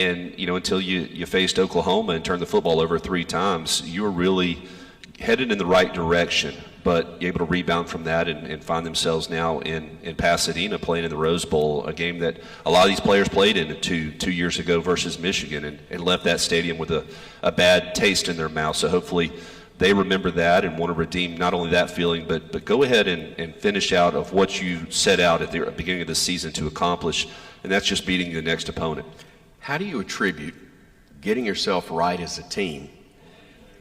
And, until you faced Oklahoma and turned the football over 3 times, you were really headed in the right direction, but able to rebound from that and find themselves now in Pasadena playing in the Rose Bowl, a game that a lot of these players played in two years ago versus Michigan, and left that stadium with a bad taste in their mouth. So hopefully they remember that and want to redeem not only that feeling, but go ahead and finish out of what you set out at the beginning of the season to accomplish, and that's just beating the next opponent. How do you attribute getting yourself right as a team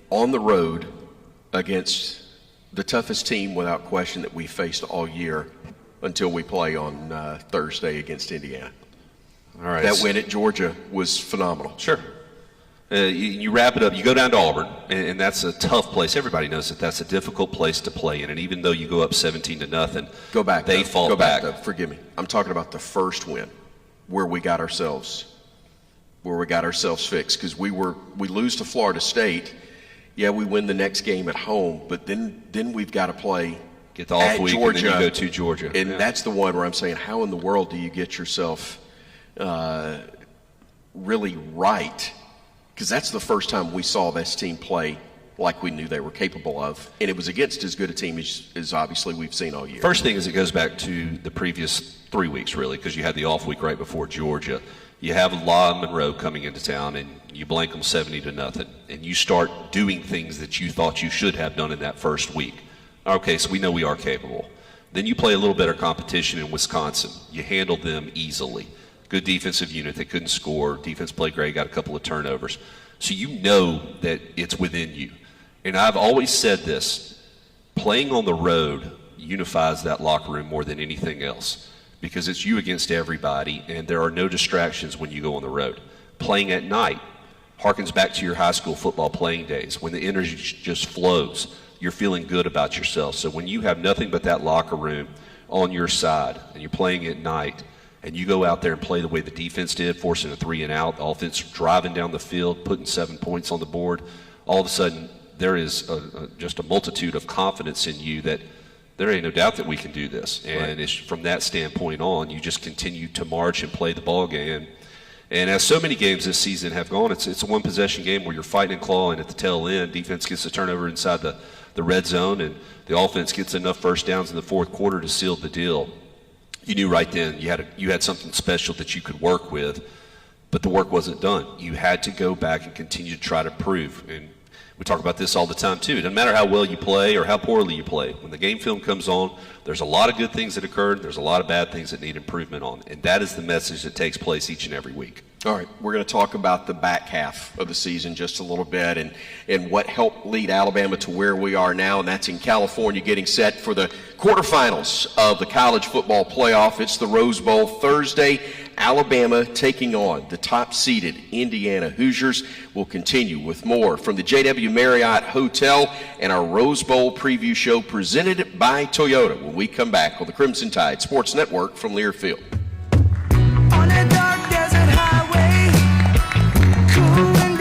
on the road against the toughest team without question that we faced all year until we play on Thursday against Indiana? All right. That win at Georgia was phenomenal. Sure. You wrap it up. You go down to Auburn, and that's a tough place. Everybody knows that that's a difficult place to play in. And even though you go up 17-0, go back. They fall back. Though. Forgive me. I'm talking about the first win, where we got ourselves fixed, because we lose to Florida State. Yeah, we win the next game at home, but then we've got to play get the off at week Georgia, and then you go to Georgia. And that's the one where I'm saying, how in the world do you get yourself really right? Because that's the first time we saw this team play like we knew they were capable of, and it was against as good a team as obviously we've seen all year. First thing is it goes back to the previous 3 weeks, really, because you had the off week right before Georgia. You have La Monroe coming into town, and you blank them 70-0, and you start doing things that you thought you should have done in that first week. Okay, so we know we are capable. Then you play a little better competition in Wisconsin. You handled them easily. Good defensive unit. They couldn't score. Defense played great, got a couple of turnovers. So you know that it's within you. And I've always said this, playing on the road unifies that locker room more than anything else, because it's you against everybody, and there are no distractions when you go on the road. Playing at night harkens back to your high school football playing days when the energy just flows. You're feeling good about yourself. So when you have nothing but that locker room on your side and you're playing at night and you go out there and play the way the defense did, forcing a 3 and out, the offense driving down the field, putting 7 points on the board, all of a sudden there is just a multitude of confidence in you that there ain't no doubt that we can do this. And It's from that standpoint on, you just continue to march and play the ball game. And as so many games this season have gone, it's a one-possession game where you're fighting and clawing at the tail end. Defense gets a turnover inside the red zone, and the offense gets enough first downs in the fourth quarter to seal the deal. You knew right then you had something special that you could work with, but the work wasn't done. You had to go back and continue to try to prove. And we talk about this all the time, too. It doesn't matter how well you play or how poorly you play. When the game film comes on, there's a lot of good things that occurred. There's a lot of bad things that need improvement on. And that is the message that takes place each and every week. All right, we're going to talk about the back half of the season just a little bit and what helped lead Alabama to where we are now, and that's in California, getting set for the quarterfinals of the college football playoff. It's the Rose Bowl Thursday. Alabama taking on the top-seeded Indiana Hoosiers. We'll continue with more from the JW Marriott Hotel and our Rose Bowl preview show presented by Toyota when we come back on the Crimson Tide Sports Network from Learfield. On a dark desert highway, cool and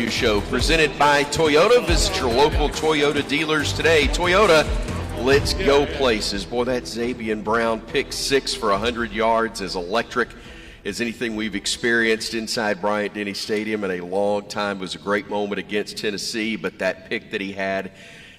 preview show presented by Toyota. Visit your local Toyota dealers today. Toyota, let's go places. Boy, that Xavier Brown pick 6 for 100 yards is electric as anything we've experienced inside Bryant-Denny Stadium in a long time. It was a great moment against Tennessee, but that pick that he had,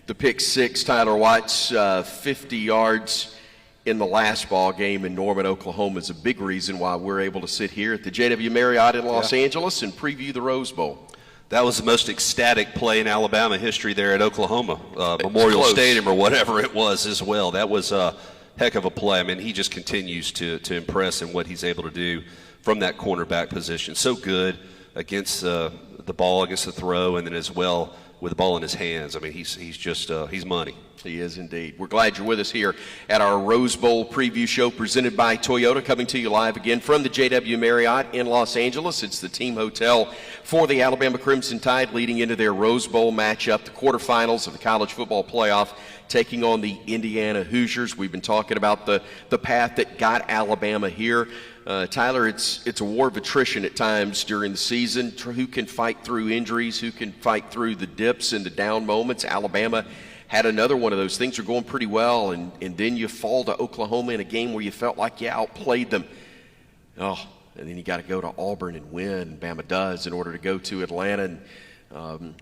the pick 6, Tyler Watts, 50 yards in the last ball game in Norman, Oklahoma, is a big reason why we're able to sit here at the JW Marriott in Los Angeles and preview the Rose Bowl. That was the most ecstatic play in Alabama history there at Oklahoma Memorial Stadium or whatever it was as well. That was a heck of a play. I mean, he just continues to impress in what he's able to do from that cornerback position. So good against the ball, against the throw, and then as well with the ball in his hands. I mean, he's just he's money. He is indeed. We're glad you're with us here at our Rose Bowl preview show presented by Toyota, coming to you live again from the JW Marriott in Los Angeles. It's the team hotel for the Alabama Crimson Tide leading into their Rose Bowl matchup, the quarterfinals of the college football playoff, taking on the Indiana Hoosiers. We've been talking about the path that got Alabama here. Tyler, it's a war of attrition at times during the season. Who can fight through injuries? Who can fight through the dips and the down moments? Alabama had another one of those. Things are going pretty well, and then you fall to Oklahoma in a game where you felt like you outplayed them. Oh, and then you got to go to Auburn and win, and Bama does, in order to go to Atlanta. And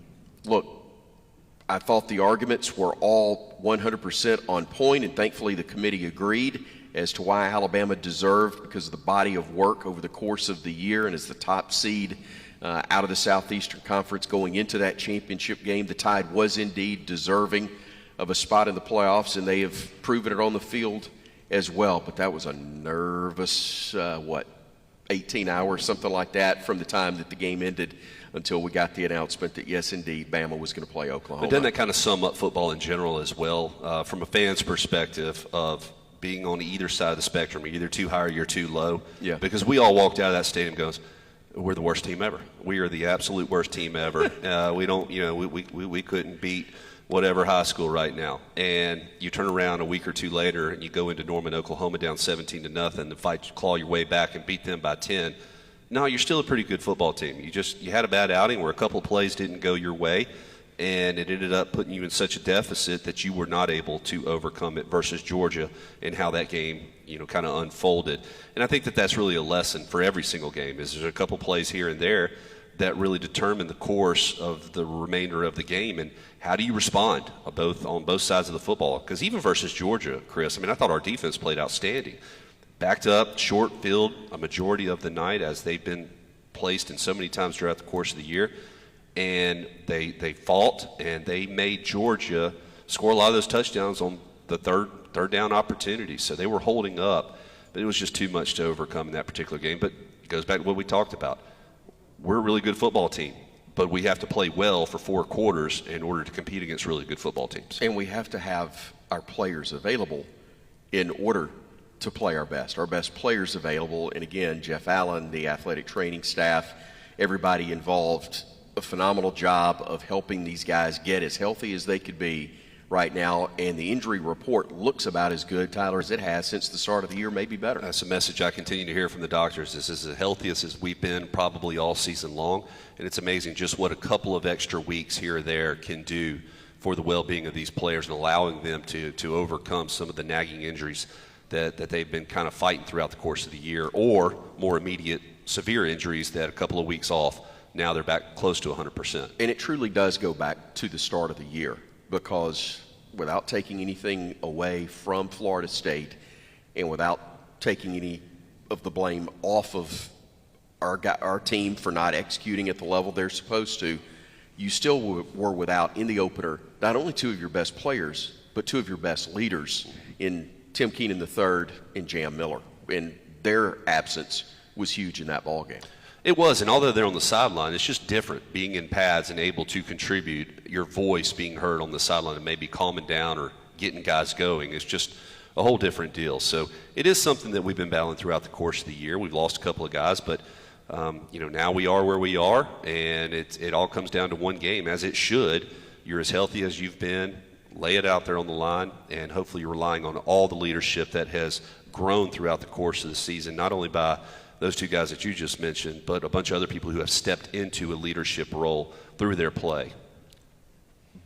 look, I thought the arguments were all 100% on point, and thankfully the committee agreed as to why Alabama deserved, because of the body of work over the course of the year, and as the top seed out of the Southeastern Conference going into that championship game, the Tide was indeed deserving of a spot in the playoffs, and they have proven it on the field as well. But that was a nervous, 18 hours, something like that, from the time that the game ended until we got the announcement that, yes, indeed, Bama was going to play Oklahoma. But doesn't that kind of sum up football in general as well, from a fan's perspective of being on either side of the spectrum? You're either too high or you're too low. Yeah. Because we all walked out of that stadium goes, we're the worst team ever. We are the absolute worst team ever. We don't, we couldn't beat whatever high school right now. And you turn around a week or two later and you go into Norman, Oklahoma down 17-0 and claw your way back and beat them by 10. No, you're still a pretty good football team. You had a bad outing where a couple of plays didn't go your way, and it ended up putting you in such a deficit that you were not able to overcome it versus Georgia and how that game, kind of unfolded. And I think that that's really a lesson for every single game, is there's a couple plays here and there that really determine the course of the remainder of the game. And how do you respond on both sides of the football? Because even versus Georgia, Chris, I thought our defense played outstanding. Backed up, short field a majority of the night, as they've been placed in so many times throughout the course of the year. And they fought, and they made Georgia score a lot of those touchdowns on the third down opportunities. So they were holding up, but it was just too much to overcome in that particular game. But it goes back to what we talked about. We're a really good football team, but we have to play well for 4 quarters in order to compete against really good football teams. And we have to have our players available in order to play our best players available. And again, Jeff Allen, the athletic training staff, everybody involved, a phenomenal job of helping these guys get as healthy as they could be right now. And the injury report looks about as good, Tyler, as it has since the start of the year, maybe better. That's a message I continue to hear from the doctors. This is as healthiest as we've been probably all season long. And it's amazing just what a couple of extra weeks here or there can do for the well-being of these players and allowing them to overcome some of the nagging injuries that they've been kind of fighting throughout the course of the year, or more immediate severe injuries that a couple of weeks off, now they're back close to 100%. And it truly does go back to the start of the year, because without taking anything away from Florida State and without taking any of the blame off of our team for not executing at the level they're supposed to, you still were without, in the opener, not only 2 of your best players, but 2 of your best leaders in Tim Keenan III and Jam Miller. And their absence was huge in that ballgame. It was, and although they're on the sideline, it's just different being in pads and able to contribute, your voice being heard on the sideline and maybe calming down or getting guys going. It's just a whole different deal. So it is something that we've been battling throughout the course of the year. We've lost a couple of guys, but now we are where we are, and it all comes down to one game, as it should. You're as healthy as you've been. Lay it out there on the line, and hopefully you're relying on all the leadership that has grown throughout the course of the season, not only by those two guys that you just mentioned, but a bunch of other people who have stepped into a leadership role through their play.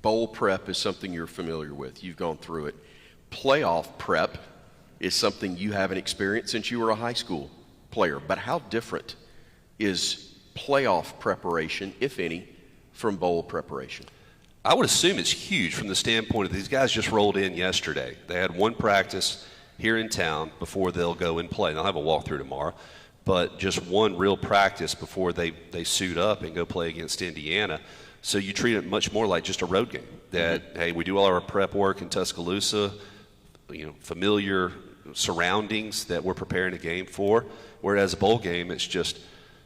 Bowl prep is something you're familiar with. You've gone through it. Playoff prep is something you haven't experienced since you were a high school player. But how different is playoff preparation, if any, from bowl preparation? I would assume it's huge from the standpoint of these guys just rolled in yesterday. They had one practice here in town before they'll go and play. They'll have a walkthrough tomorrow, but just one real practice before they suit up and go play against Indiana. So you treat it much more like just a road game. That, hey, we do all our prep work in Tuscaloosa, familiar surroundings that we're preparing a game for. Whereas a bowl game, it's just,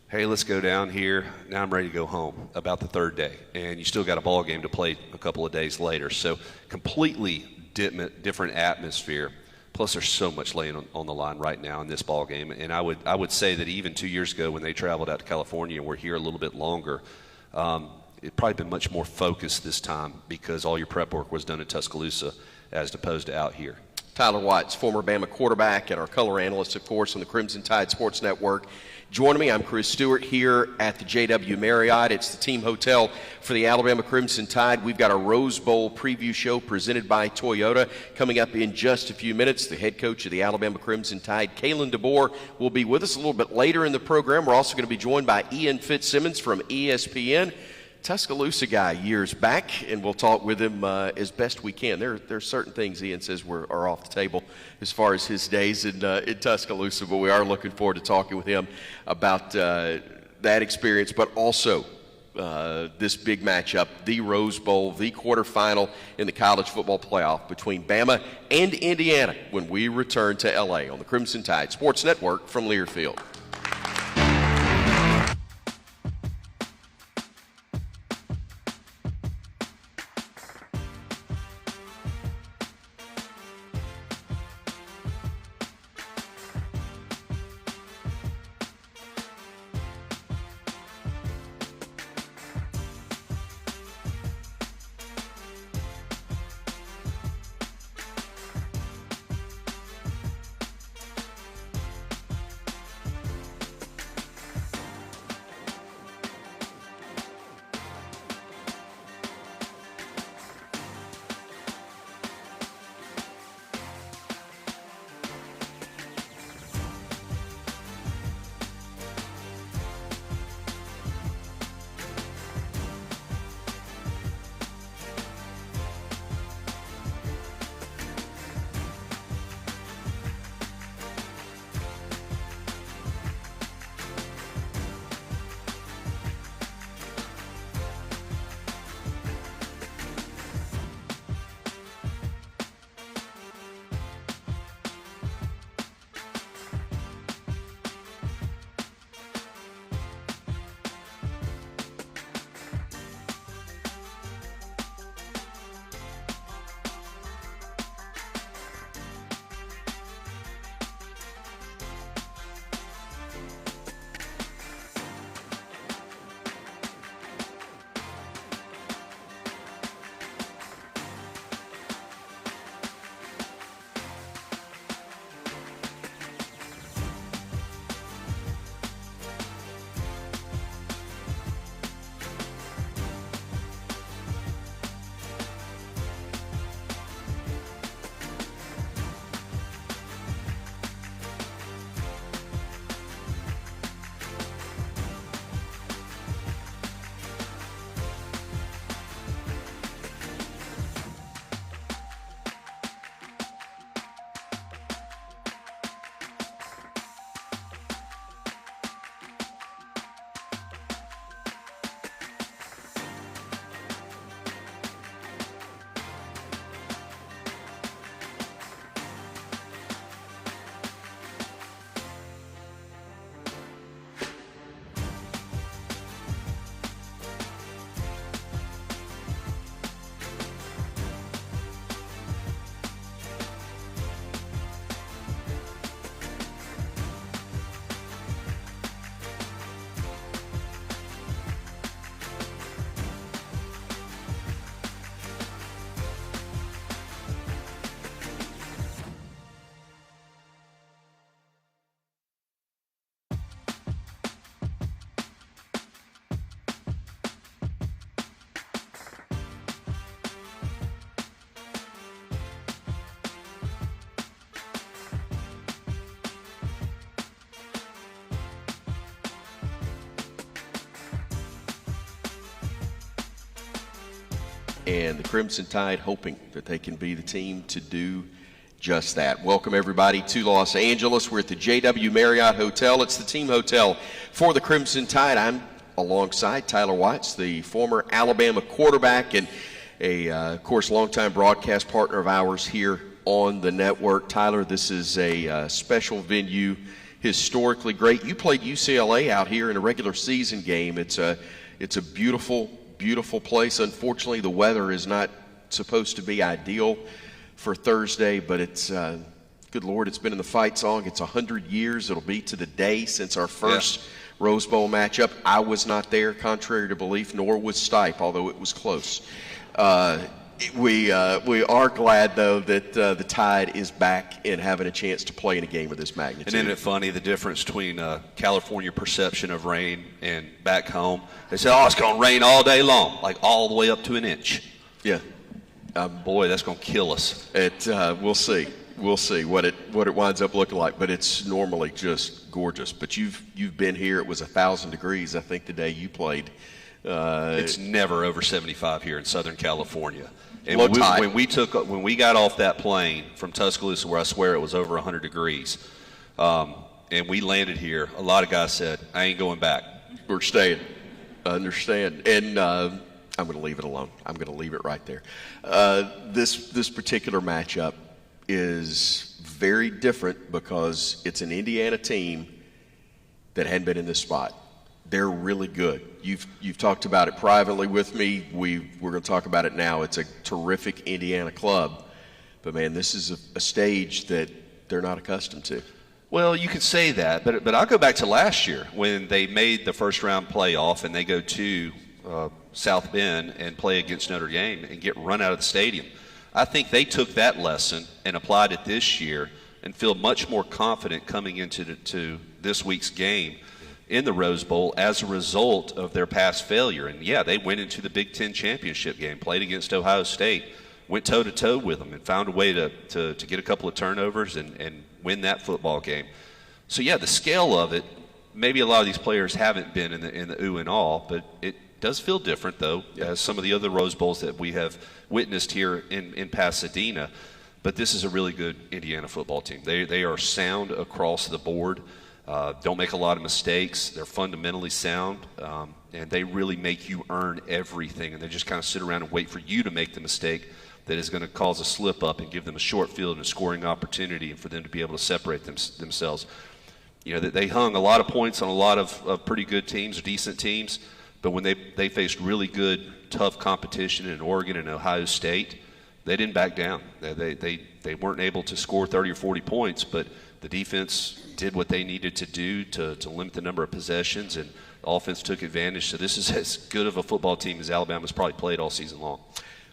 hey, let's go down here. Now I'm ready to go home about the third day. And you still got a ball game to play a couple of days later. So completely different atmosphere. Plus, there's so much laying on the line right now in this ball game. And I would say that even 2 years ago when they traveled out to California and were here a little bit longer, it probably been much more focused this time because all your prep work was done in Tuscaloosa as opposed to out here. Tyler Watts, former Bama quarterback and our color analyst, of course, on the Crimson Tide Sports Network. Joining me, I'm Chris Stewart here at the JW Marriott. It's the team hotel for the Alabama Crimson Tide. We've got a Rose Bowl preview show presented by Toyota coming up in just a few minutes. The head coach of the Alabama Crimson Tide, DeBoer, will be with us a little bit later in the program. We're also going to be joined by Ian Fitzsimmons from ESPN. Tuscaloosa guy years back, and we'll talk with him as best we can. There are certain things Ian says are off the table as far as his days in Tuscaloosa, but we are looking forward to talking with him about that experience, but also this big matchup, the Rose Bowl, the quarterfinal in the college football playoff between Bama and Indiana when we return to L.A. on the Crimson Tide Sports Network from Learfield. and the Crimson Tide hoping that they can be the team to do just that. Welcome everybody to Los Angeles. We're at the JW Marriott Hotel. It's the team hotel for the Crimson Tide. I'm alongside Tyler Watts, the former Alabama quarterback and of course, longtime broadcast partner of ours here on the network. Tyler, this is a special venue, historically great. You played UCLA out here in a regular season game. It's a beautiful, beautiful place. Unfortunately, the weather is not supposed to be ideal for Thursday, but it's good Lord, it's been in the fight song. It's 100 years. It'll be to the day since our first Rose Bowl matchup. I was not there, contrary to belief, nor was Stipe, although it was close. We are glad, though, that the Tide is back and having a chance to play in a game of this magnitude. And isn't it funny, the difference between California perception of rain and back home? They say, oh, it's going to rain all day long, like all the way up to an inch. Yeah. Boy, that's going to kill us. We'll see. We'll see what it winds up looking like, but it's normally just gorgeous. But you've been here. It was 1,000 degrees, I think, the day you played. It's never over 75 here in Southern California. And when we got off that plane from Tuscaloosa, where I swear it was over 100 degrees, and we landed here, a lot of guys said, I ain't going back. We're staying. I understand. And I'm going to leave it alone. I'm going to leave it right there. This particular matchup is very different because it's an Indiana team that hadn't been in this spot. They're really good. You've talked about it privately with me. We're going to talk about it now. It's a terrific Indiana club. But, man, this is a stage that they're not accustomed to. Well, you could say that, but I'll go back to last year when they made the first-round playoff and they go to South Bend and play against Notre Dame and get run out of the stadium. I think they took that lesson and applied it this year and feel much more confident coming into this week's game in the Rose Bowl as a result of their past failure. And, yeah, they went into the Big Ten championship game, played against Ohio State, went toe-to-toe with them and found a way to get a couple of turnovers and win that football game. So, yeah, the scale of it, maybe a lot of these players haven't been in the ooh and all, but it does feel different, though, as some of the other Rose Bowls that we have witnessed here in Pasadena. But this is a really good Indiana football team. They are sound across the board. Don't make a lot of mistakes. They're fundamentally sound, and they really make you earn everything. And they just kind of sit around and wait for you to make the mistake that is going to cause a slip-up and give them a short field and a scoring opportunity and for them to be able to separate themselves. You know, they hung a lot of points on a lot of pretty good teams or decent teams, but when they faced really good, tough competition in Oregon and Ohio State, they didn't back down. They weren't able to score 30 or 40 points, but the defense did what they needed to do to limit the number of possessions, and the offense took advantage. So this is as good of a football team as Alabama's probably played all season long.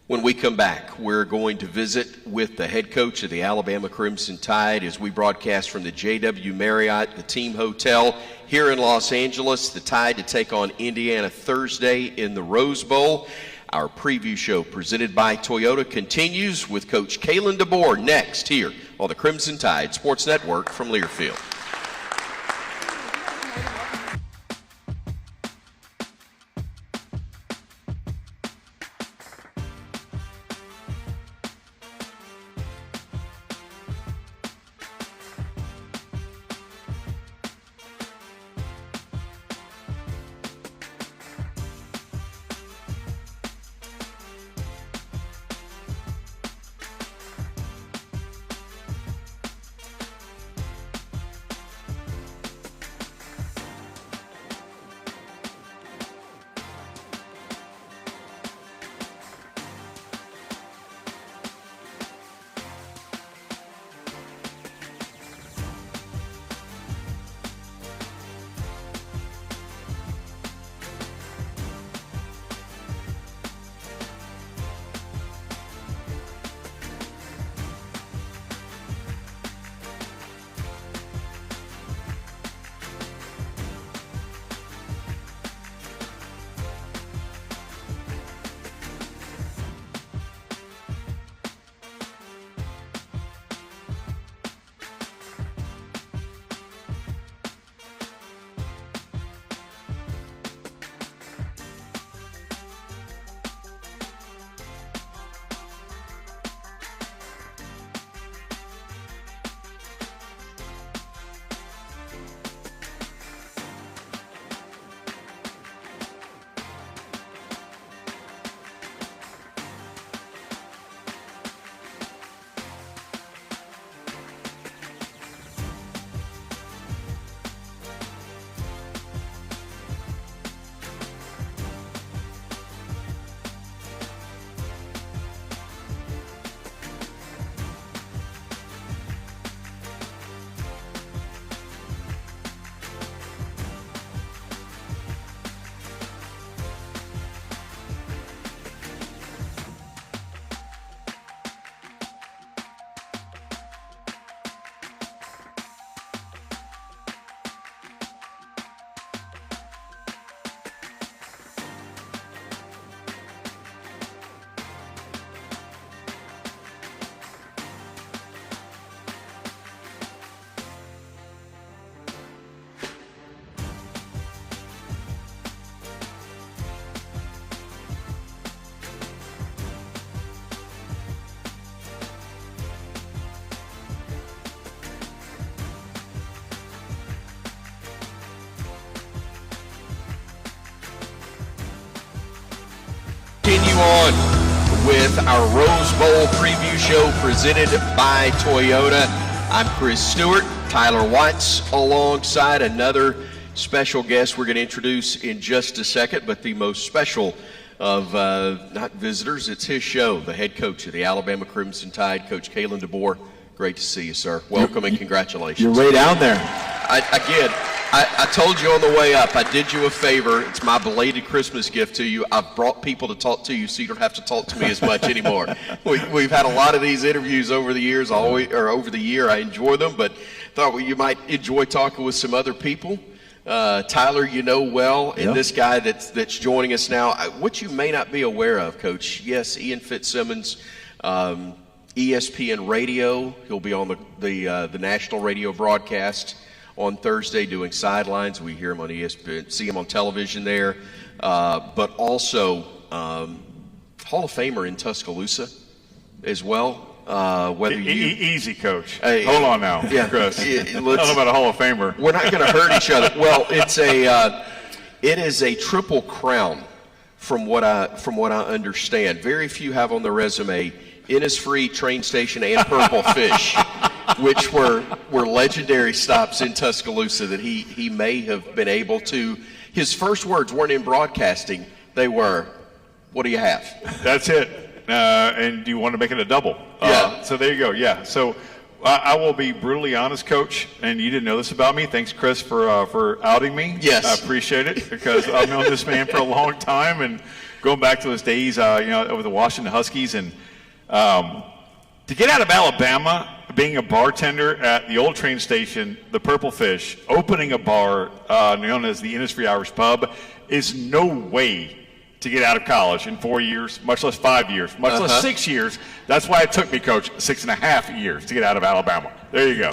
When we come back, we're going to visit with the head coach of the Alabama Crimson Tide as we broadcast from the JW Marriott, the team hotel here in Los Angeles. The Tide to take on Indiana Thursday in the Rose Bowl. Our preview show presented by Toyota continues with Coach Kalen DeBoer next here on the Crimson Tide Sports Network from Learfield. with our Rose Bowl preview show presented by Toyota. I'm Chris Stewart, Tyler Watts, alongside another special guest we're going to introduce in just a second, but the most special of not visitors, it's his show, the head coach of the Alabama Crimson Tide, Coach Kalen DeBoer. Great to see you, sir. Welcome and congratulations. You're way down there. I told you on the way up, I did you a favor. It's my belated Christmas gift to you. I've brought people to talk to you so you don't have to talk to me as much anymore. We've had a lot of these interviews over the years, over the year. I enjoy them, but thought you might enjoy talking with some other people. Tyler, you know well, and this guy that's joining us now. What you may not be aware of, Coach, yes, Ian Fitzsimmons, ESPN Radio. He'll be on the national radio broadcast on Thursday doing sidelines. We hear him on ESPN, see him on television there. But also Hall of Famer in Tuscaloosa as well. Whether easy, Coach. Hold on now, Chris. I don't know about a Hall of Famer. We're not going to hurt each other. Well, it is a triple crown from what I understand. Very few have on their resume Innisfree, Train Station, and Purple Fish, which were legendary stops in Tuscaloosa that he may have been able to. His first words weren't in broadcasting. They were, "What do you have?" That's it. And do you want to make it a double? Yeah. So there you go. Yeah. So I will be brutally honest, Coach, and you didn't know this about me. Thanks, Chris, for outing me. Yes. I appreciate it because I've known this man for a long time and going back to his days, over the Washington Huskies. And to get out of Alabama, being a bartender at the old train station, the Purple Fish, opening a bar known as the Innisfree Irish Pub is no way to get out of college in 4 years, much less 5 years, much less 6 years. That's why it took me, Coach, 6.5 years to get out of Alabama. There you go.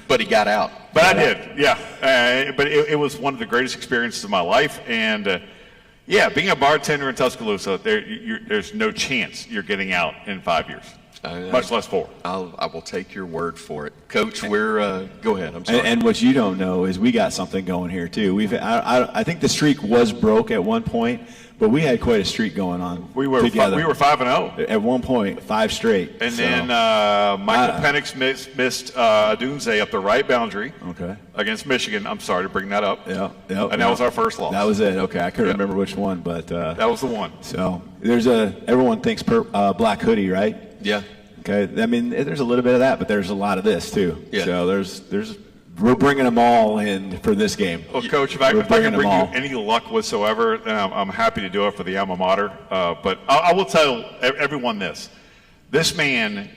But he got out. But I did, yeah. But it was one of the greatest experiences of my life. And, being a bartender in Tuscaloosa, there's no chance you're getting out in 5 years, much less 4. I will take your word for it. Coach, go ahead. I'm sorry. And what you don't know is we got something going here, too. I think the streak was broke at one point, but we had quite a streak going on. We were together. We were 5-0 at one point, 5 straight. And then Michael Penix missed Dunze up the right boundary against Michigan. I'm sorry to bring that up. Yeah. And that was our first loss. That was it. Okay, I couldn't remember which one, but that was the one. So everyone thinks black hoodie, right? Yeah. Okay. I mean, there's a little bit of that, but there's a lot of this too. Yeah. So we're bringing them all in for this game. Well, Coach, if I can bring you any luck whatsoever, then I'm happy to do it for the alma mater. But I will tell everyone this. This man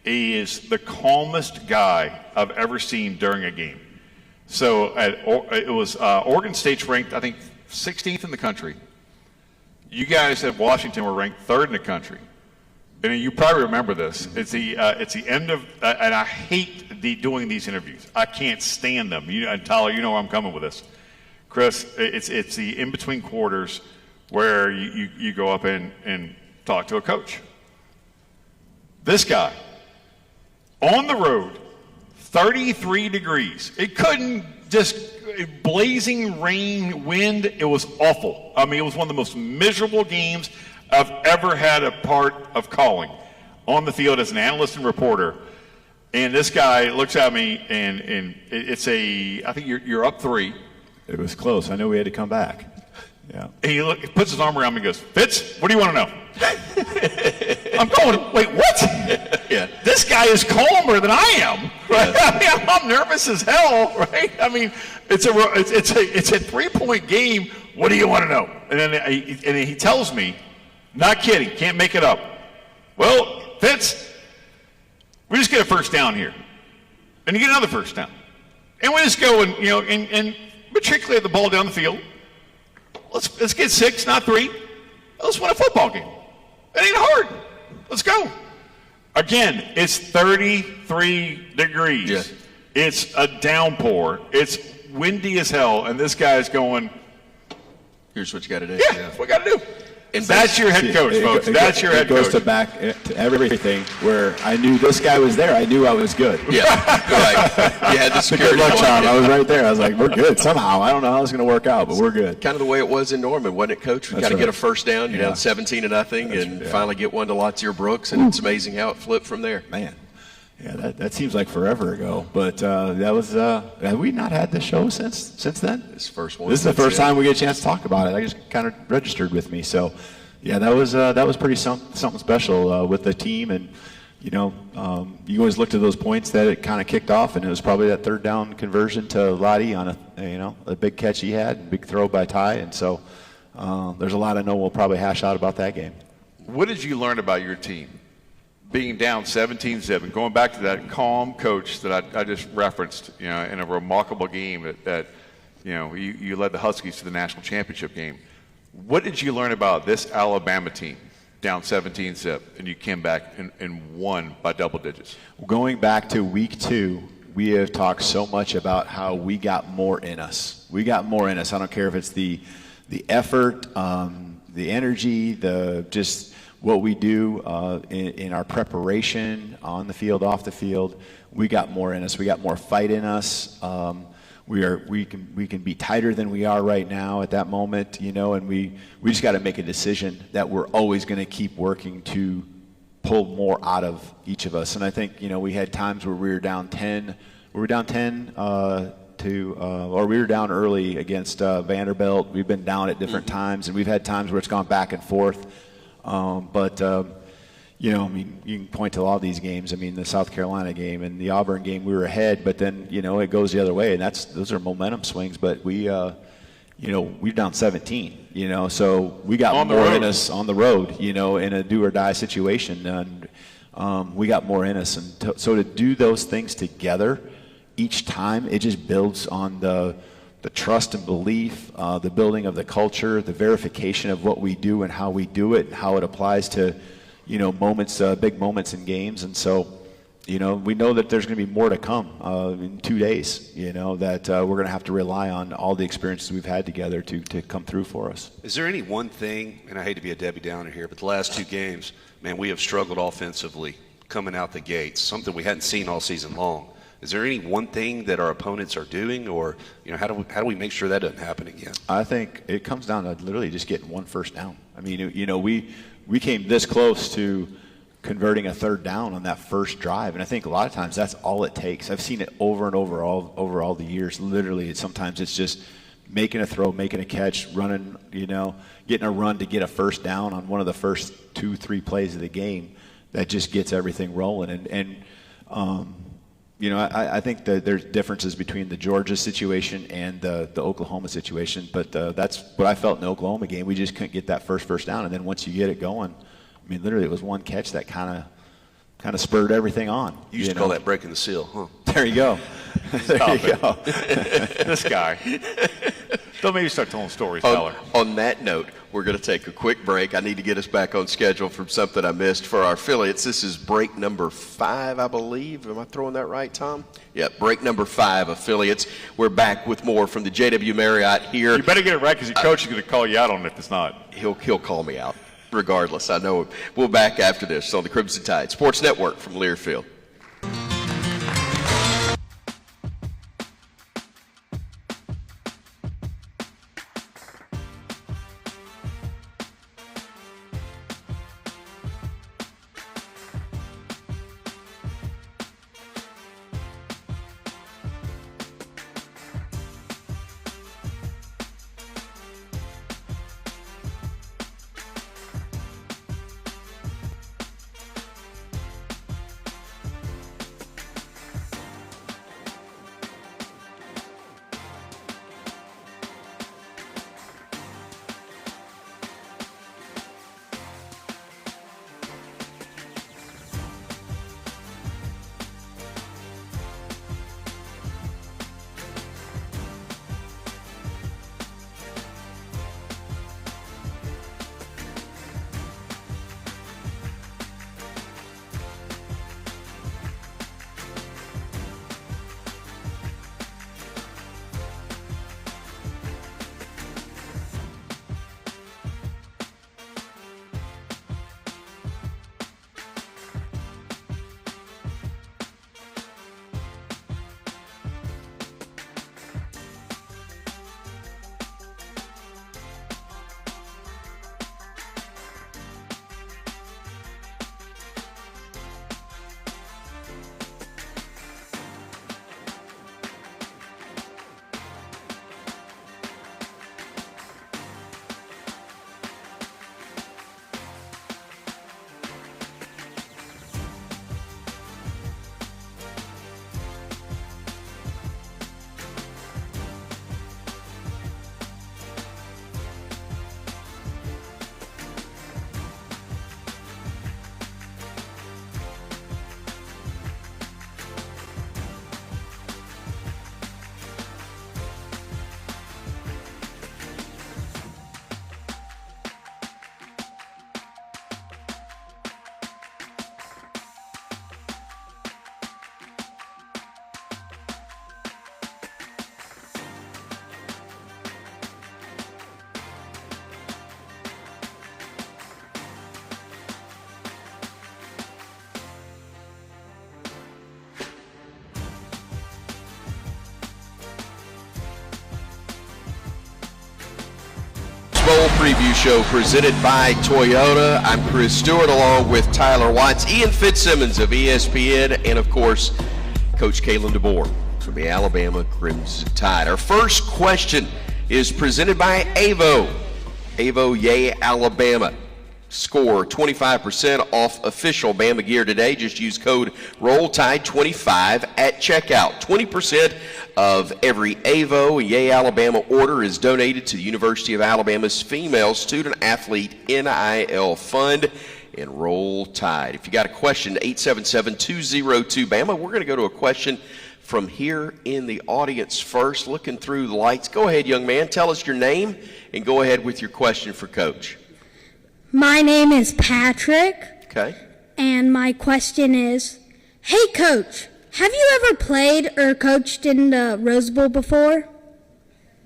is the calmest guy I've ever seen during a game. So it was Oregon State's ranked, I think, 16th in the country. You guys at Washington were ranked 3rd in the country. And you probably remember this. It's the end of, and I hate doing these interviews. I can't stand them. And Tyler, you know where I'm coming with this. Chris, it's the in-between quarters where you go up and talk to a coach. This guy, on the road, 33 degrees. It couldn't just, blazing rain, wind, it was awful. I mean, it was one of the most miserable games I've ever had a part of calling on the field as an analyst and reporter. And this guy looks at me, and I think you're up 3. It was close. I know we had to come back. Yeah. And he puts his arm around me and goes, "Fitz, what do you want to know?" I'm going, wait, what? Yeah. This guy is calmer than I am, right? Yeah. I mean, I'm nervous as hell, right? I mean, it's a 3-point game. What do you want to know? And then he tells me, not kidding, can't make it up. Well, Fitz, we just get a first down here, and you get another first down, and we just go and matriculate the ball down the field. Let's get 6, not 3. Let's win a football game. It ain't hard. Let's go. Again, it's 33 degrees. Yeah. It's a downpour. It's windy as hell, and this guy's going, Here's what you got to do. yeah, that's what we got to do. And That's your head coach, folks. That's your head It goes coach. to back to everything where I knew this guy was there. I knew I was good. Yeah, right. You had the Good security luck, Tom. blanket. I was right there. I was like, we're good somehow. I don't know how it's going to work out, but we're good. Kind of the way it was in Norman, wasn't it, Coach? We That's got to get a right. first down. You're Yeah. down 17-0, and yeah. finally get one to Latier Brooks, and it's amazing how it flipped from there. Man, yeah, that seems like forever ago. But that was have we not had this show since then? This first one. This is the first Yeah. time we get a chance to talk about it. I just kind of registered with me. So, yeah, that was pretty something special with the team. And you always looked at those points that it kind of kicked off, and it was probably that third down conversion to Lottie on a big catch he had, big throw by Ty. And so there's a lot I know we'll probably hash out about that game. What did you learn about your team? Being down 17-7, going back to that calm coach that I just referenced, in a remarkable game that you led the Huskies to the national championship game. What did you learn about this Alabama team down 17-7, and you came back and won by double digits? Going back to week 2, we have talked so much about how we got more in us. We got more in us. I don't care if it's the effort, the energy, just what we do in our preparation on the field, off the field. We got more in us. We got more fight in us. We can be tighter than we are right now at that moment, and we just got to make a decision that we're always going to keep working to pull more out of each of us. And I think we had times where we were down 10. We were down 10 or we were down early against Vanderbilt. We've been down at different times, and we've had times where it's gone back and forth. You can point to all these games. The South Carolina game and the Auburn game, we were ahead, but then, it goes the other way, and those are momentum swings. But we're down 17, so we got more in us on the road, in a do or die situation, and we got more in us. And so to do those things together each time, it just builds on the trust and belief, the building of the culture, the verification of what we do and how we do it, and how it applies to, moments, big moments in games. And so, we know that there's going to be more to come in 2 days, that we're going to have to rely on all the experiences we've had together to come through for us. Is there any one thing, and I hate to be a Debbie Downer here, but the last 2 games, man, we have struggled offensively coming out the gates, something we hadn't seen all season long. Is there any one thing that our opponents are doing, or how do we make sure that doesn't happen again? I think it comes down to literally just getting one first down. We came this close to converting a third down on that first drive, and I think a lot of times that's all it takes. I've seen it over and over all the years. Literally, sometimes it's just making a throw, making a catch, running, getting a run to get a first down on one of the first 2-3 plays of the game that just gets everything rolling. I think that there's differences between the Georgia situation and the Oklahoma situation, but that's what I felt in the Oklahoma game. We just couldn't get that first down, and then once you get it going, literally it was one catch that kind of spurred everything on. You used to call that breaking the seal, huh? There you go. There you go. This guy. Don't maybe start telling stories, Tyler. On that note, we're going to take a quick break. I need to get us back on schedule from something I missed for our affiliates. This is break number 5, I believe. Am I throwing that right, Tom? Yeah, break number 5, affiliates. We're back with more from the JW Marriott here. You better get it right, because your coach is going to call you out on it if it's not. He'll call me out regardless. I know him. We'll back after this on the Crimson Tide Sports Network from Learfield. Preview Show presented by Toyota. I'm Chris Stewart along with Tyler Watts, Ian Fitzsimmons of ESPN, and of course, Coach Kalen DeBoer from the Alabama Crimson Tide. Our first question is presented by Avo. Avo, yay, Alabama. Score 25% off official Bama gear today. Just use code ROLLTIDE25 at checkout. 20% of every Avo Yay Alabama order is donated to the University of Alabama's Female Student Athlete NIL Fund. And Roll Tide. If you got a question, 877-202-BAMA. We're going to go to a question from here in the audience first, looking through the lights. Go ahead, young man. Tell us your name and go ahead with your question for Coach. My name is Patrick. Okay. And my question is, hey, Coach, have you ever played or coached in the Rose Bowl before?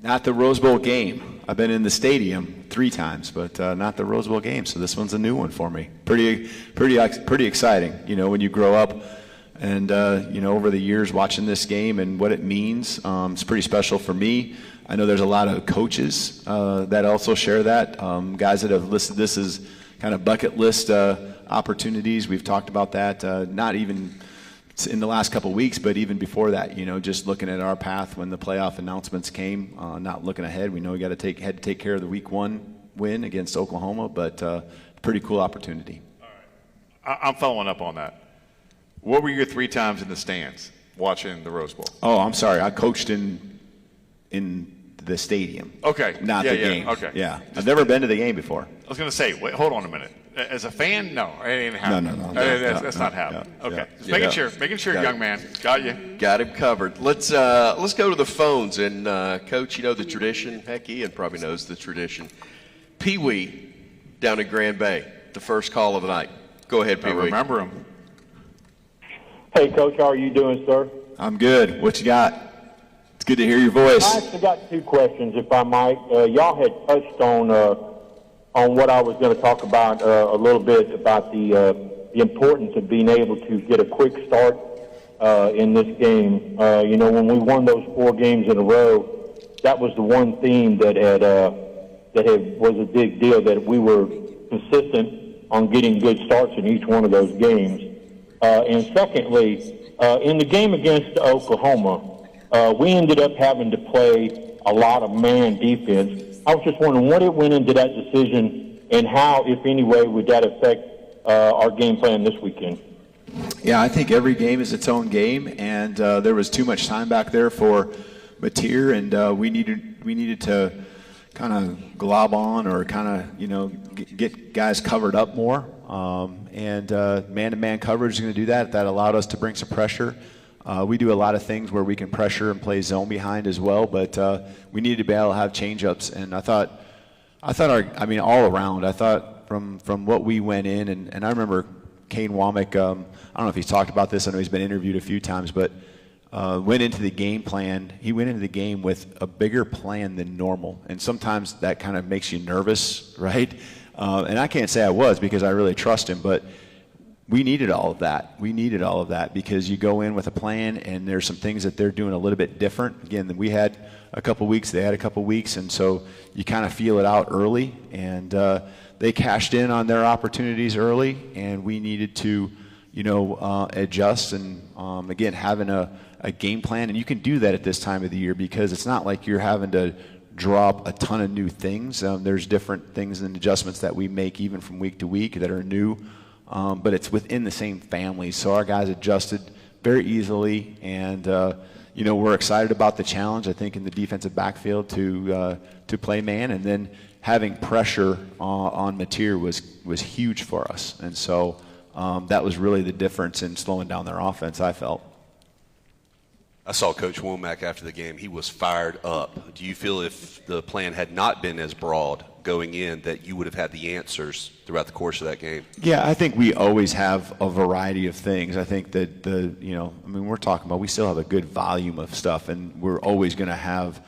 Not the Rose Bowl game. I've been in the stadium 3 times, but not the Rose Bowl game. So this one's a new one for me. Pretty exciting. You know, when you grow up and you know, over the years watching this game and what it means, it's pretty special for me. I know there's a lot of coaches that also share that. Guys that have listed this as kind of bucket list opportunities. We've talked about that. Not even in the last couple of weeks, but even before that, you know, just looking at our path when the playoff announcements came, not looking ahead. We know we had to take care of the week 1 win against Oklahoma, but pretty cool opportunity. All right. I'm following up on that. What were your 3 times in the stands watching the Rose Bowl? Oh, I'm sorry. I coached in the stadium. Okay. Not the game. Okay. Yeah. I've never been to the game before. I was going to say, wait, hold on a minute. As a fan, no, it ain't happening. No. That's not happening. Okay. Just making sure, young man. Got you. Got him covered. Let's go to the phones. And, Coach, you know the tradition. Heck, Ian probably knows the tradition. Pee-wee down in Grand Bay, the first call of the night. Go ahead, Pee-wee. I remember him. Hey, Coach, how are you doing, sir? I'm good. What you got? It's good to hear your voice. I actually got 2 questions, if I might. Y'all had touched on what I was going to talk about a little bit about the importance of being able to get a quick start in this game. You know, when we won those 4 games in a row, that was the one theme that was a big deal, that we were consistent on getting good starts in each one of those games. And secondly, in the game against Oklahoma, we ended up having to play a lot of man defense. I was just wondering what it went into that decision and how, if any way, would that affect our game plan this weekend? Yeah, I think every game is its own game, and there was too much time back there for Mateer, and we needed to kind of glob on or kind of, you know, get guys covered up more. And man-to-man coverage is going to do that. That allowed us to bring some pressure. We do a lot of things where we can pressure and play zone behind as well, but we needed to be able to have change-ups. And I thought all around, I thought from what we went in, and I remember Kane Womack, I don't know if he's talked about this, I know he's been interviewed a few times, but went into the game plan. He went into the game with a bigger plan than normal, and sometimes that kind of makes you nervous, right? And I can't say I was because I really trust him, but we needed all of that. We needed all of that because you go in with a plan, and there's some things that they're doing a little bit different. Again, we had a couple weeks, they had a couple weeks, and so you kind of feel it out early, and they cashed in on their opportunities early, and we needed to, you know, adjust and, again, having a game plan. And you can do that at this time of the year because it's not like you're having to drop a ton of new things. There's different things and adjustments that we make even from week to week that are new, but it's within the same family. So our guys adjusted very easily, and you know, we're excited about the challenge, I think, in the defensive backfield to play man, and then having pressure on Mateer was huge for us. And so that was really the difference in slowing down their offense, I felt. I saw Coach Womack after the game. He was fired up. Do you feel if the plan had not been as broad going in that you would have had the answers throughout the course of that game? Yeah, I think we always have a variety of things. I think that we're talking about, we still have a good volume of stuff, and we're always going to have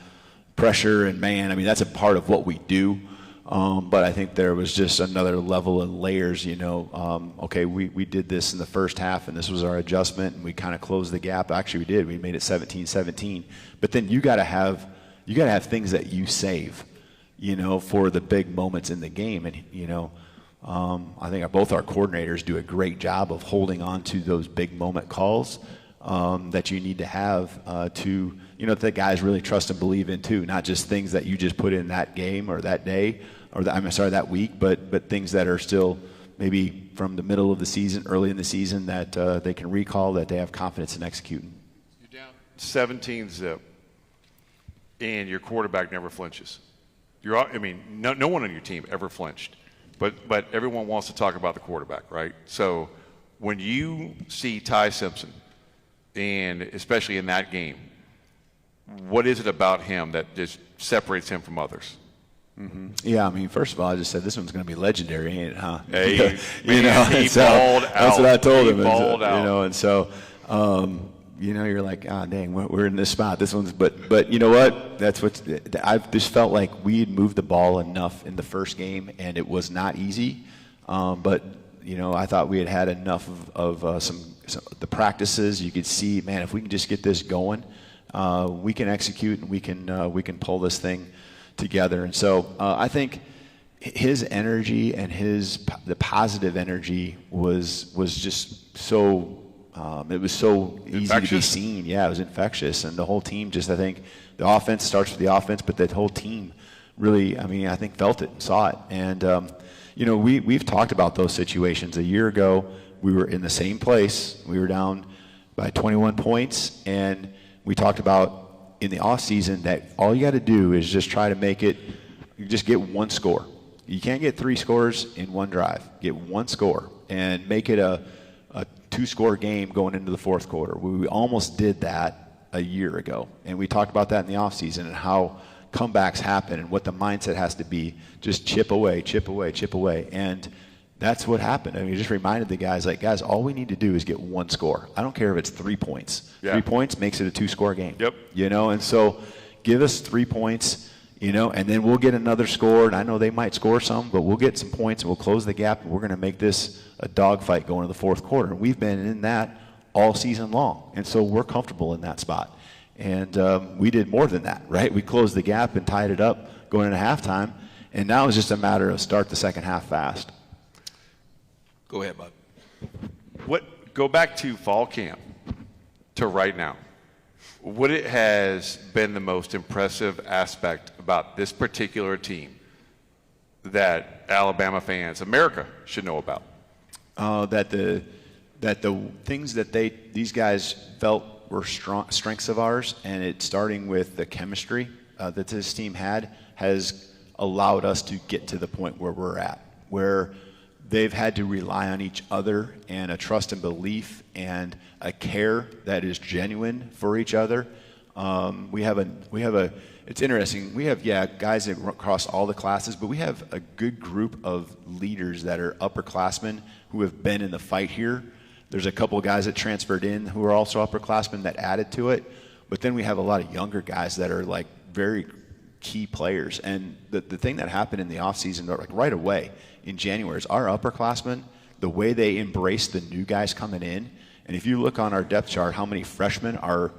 pressure and man. I mean, that's a part of what we do. But I think there was just another level of layers, you know. Okay, we did this in the first half, and this was our adjustment, and we kind of closed the gap. Actually, we did. We made it 17-17. But then you got to have things that you save. for the big moments in the game. And, I think both our coordinators do a great job of holding on to those big moment calls that you need to have to, that guys really trust and believe in too, not just things that you just put in that game or that day or that week, but things that are still maybe from the middle of the season, early in the season that they can recall, that they have confidence in executing. You're down 17-0, and your quarterback never flinches. No one on your team ever flinched, but everyone wants to talk about the quarterback, right? So when you see Ty Simpson, and especially in that game, what is it about him that just separates him from others? Mm-hmm. Yeah, first of all, I just said this one's going to be legendary, ain't it, huh? Hey, he balled out. That's what I told him. Balled out. And so, you're like, dang, we're in this spot. This one's, but you know what? That's what I've just felt like we had moved the ball enough in the first game, and it was not easy. But I thought we had enough of some the practices. You could see, man, if we can just get this going, we can execute and we can pull this thing together. And so I think his energy and the positive energy was just so. It was so easy to be seen. Yeah, it was infectious, and the whole team I think the offense starts with the offense, but the whole team really, I think felt it and saw it. And we've talked about those situations. A year ago, we were in the same place. We were down by 21 points, and we talked about in the off season that all you got to do is just try to make it. You just get one score. You can't get 3 scores in one drive. Get one score and make it a 2-score game going into the fourth quarter. We almost did that a year ago, and we talked about that in the offseason and how comebacks happen and what the mindset has to be. Just chip away, chip away, chip away. And that's what happened. It just reminded the guys, guys, all we need to do is get one score. I don't care if it's 3 points. Yeah. 3 points makes it a 2-score game. Yep. And so give us 3 points, and then we'll get another score. And I know they might score some, but we'll get some points and we'll close the gap, and we're going to make this a dogfight going to the fourth quarter. And we've been in that all season long. And so we're comfortable in that spot. And we did more than that, right? We closed the gap and tied it up going into halftime. And now it's just a matter of start the second half fast. Go ahead, bud. Go back to fall camp to right now. What has been the most impressive aspect about this particular team that Alabama fans, America, should know about? That the things that these guys felt were strengths of ours, and it's starting with the chemistry that this team has allowed us to get to the point where we're at, where they've had to rely on each other and a trust and belief and a care that is genuine for each other. It's interesting. We have, guys across all the classes, but we have a good group of leaders that are upperclassmen who have been in the fight here. There's a couple of guys that transferred in who are also upperclassmen that added to it. But then we have a lot of younger guys that are very key players. And the thing that happened in the offseason, right away in January, is our upperclassmen, the way they embrace the new guys coming in. And if you look on our depth chart, how many freshmen are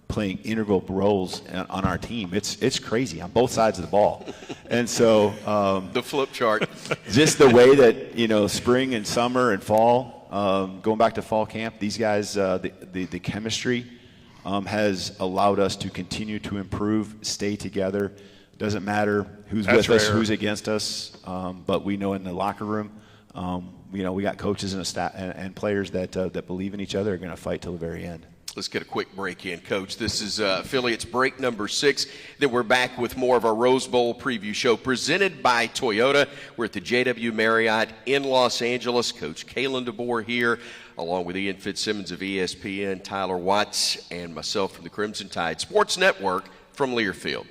playing integral roles on our team, it's crazy on both sides of the ball. And so the flip chart, just the way that spring and summer and fall, going back to fall camp, these guys, the chemistry has allowed us to continue to improve, stay together. Doesn't matter who's with us, who's against us, but we know in the locker room, we got coaches and a staff and players that believe in each other, are going to fight till the very end. Let's get a quick break in, Coach. This is Affiliates break number 6. Then we're back with more of our Rose Bowl preview show presented by Toyota. We're at the JW Marriott in Los Angeles. Coach Kalen DeBoer here, along with Ian Fitzsimmons of ESPN, Tyler Watts, and myself from the Crimson Tide Sports Network from Learfield.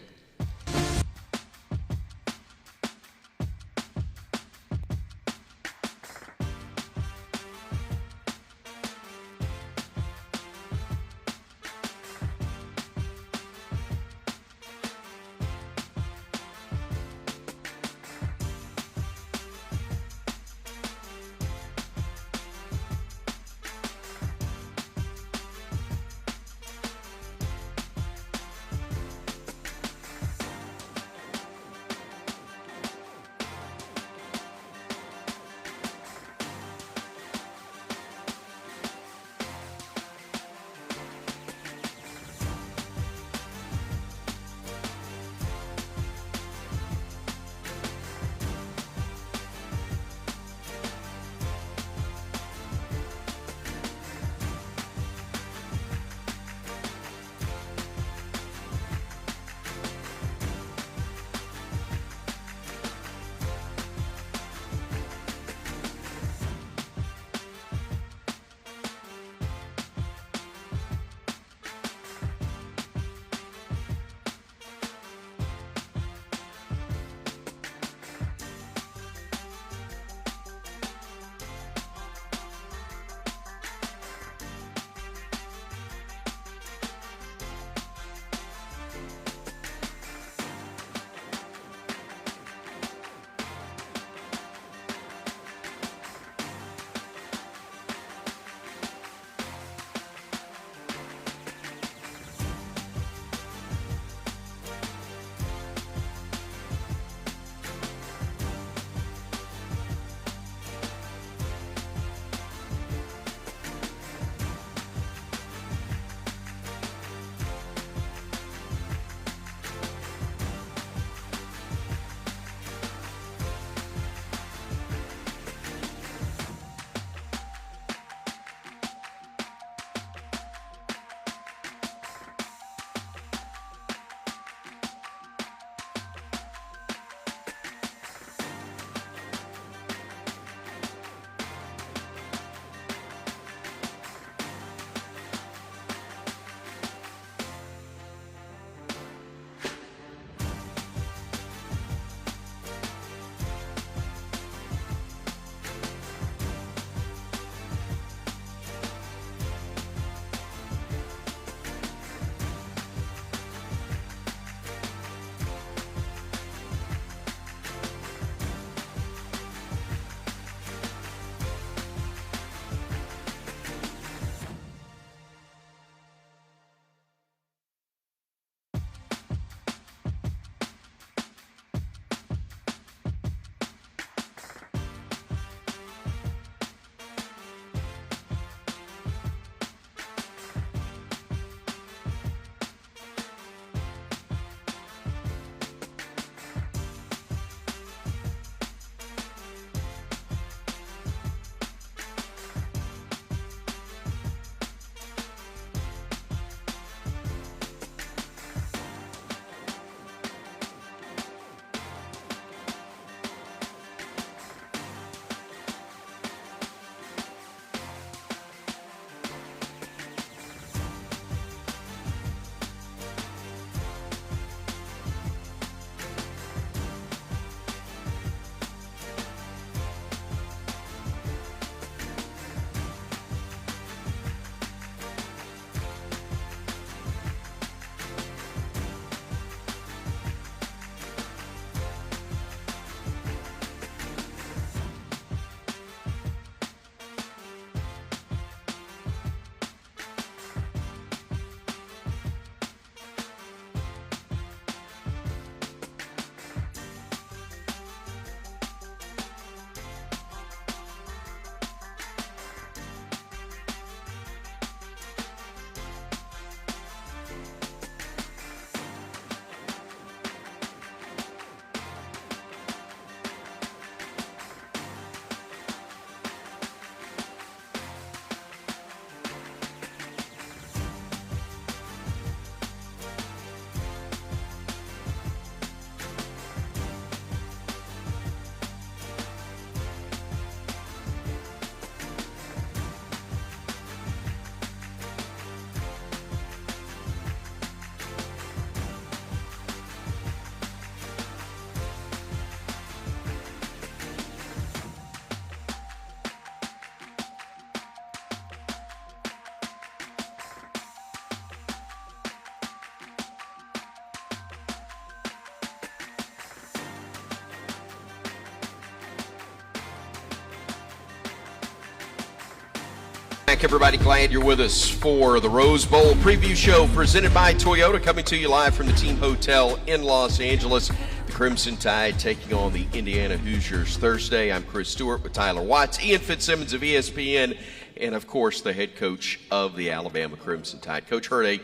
back, everybody. Glad you're with us for the Rose Bowl preview show presented by Toyota, coming to you live from the Team Hotel in Los Angeles. The Crimson Tide taking on the Indiana Hoosiers Thursday. I'm Chris Stewart with Tyler Watts, Ian Fitzsimmons of ESPN, and, of course, the head coach of the Alabama Crimson Tide. Coach, heard a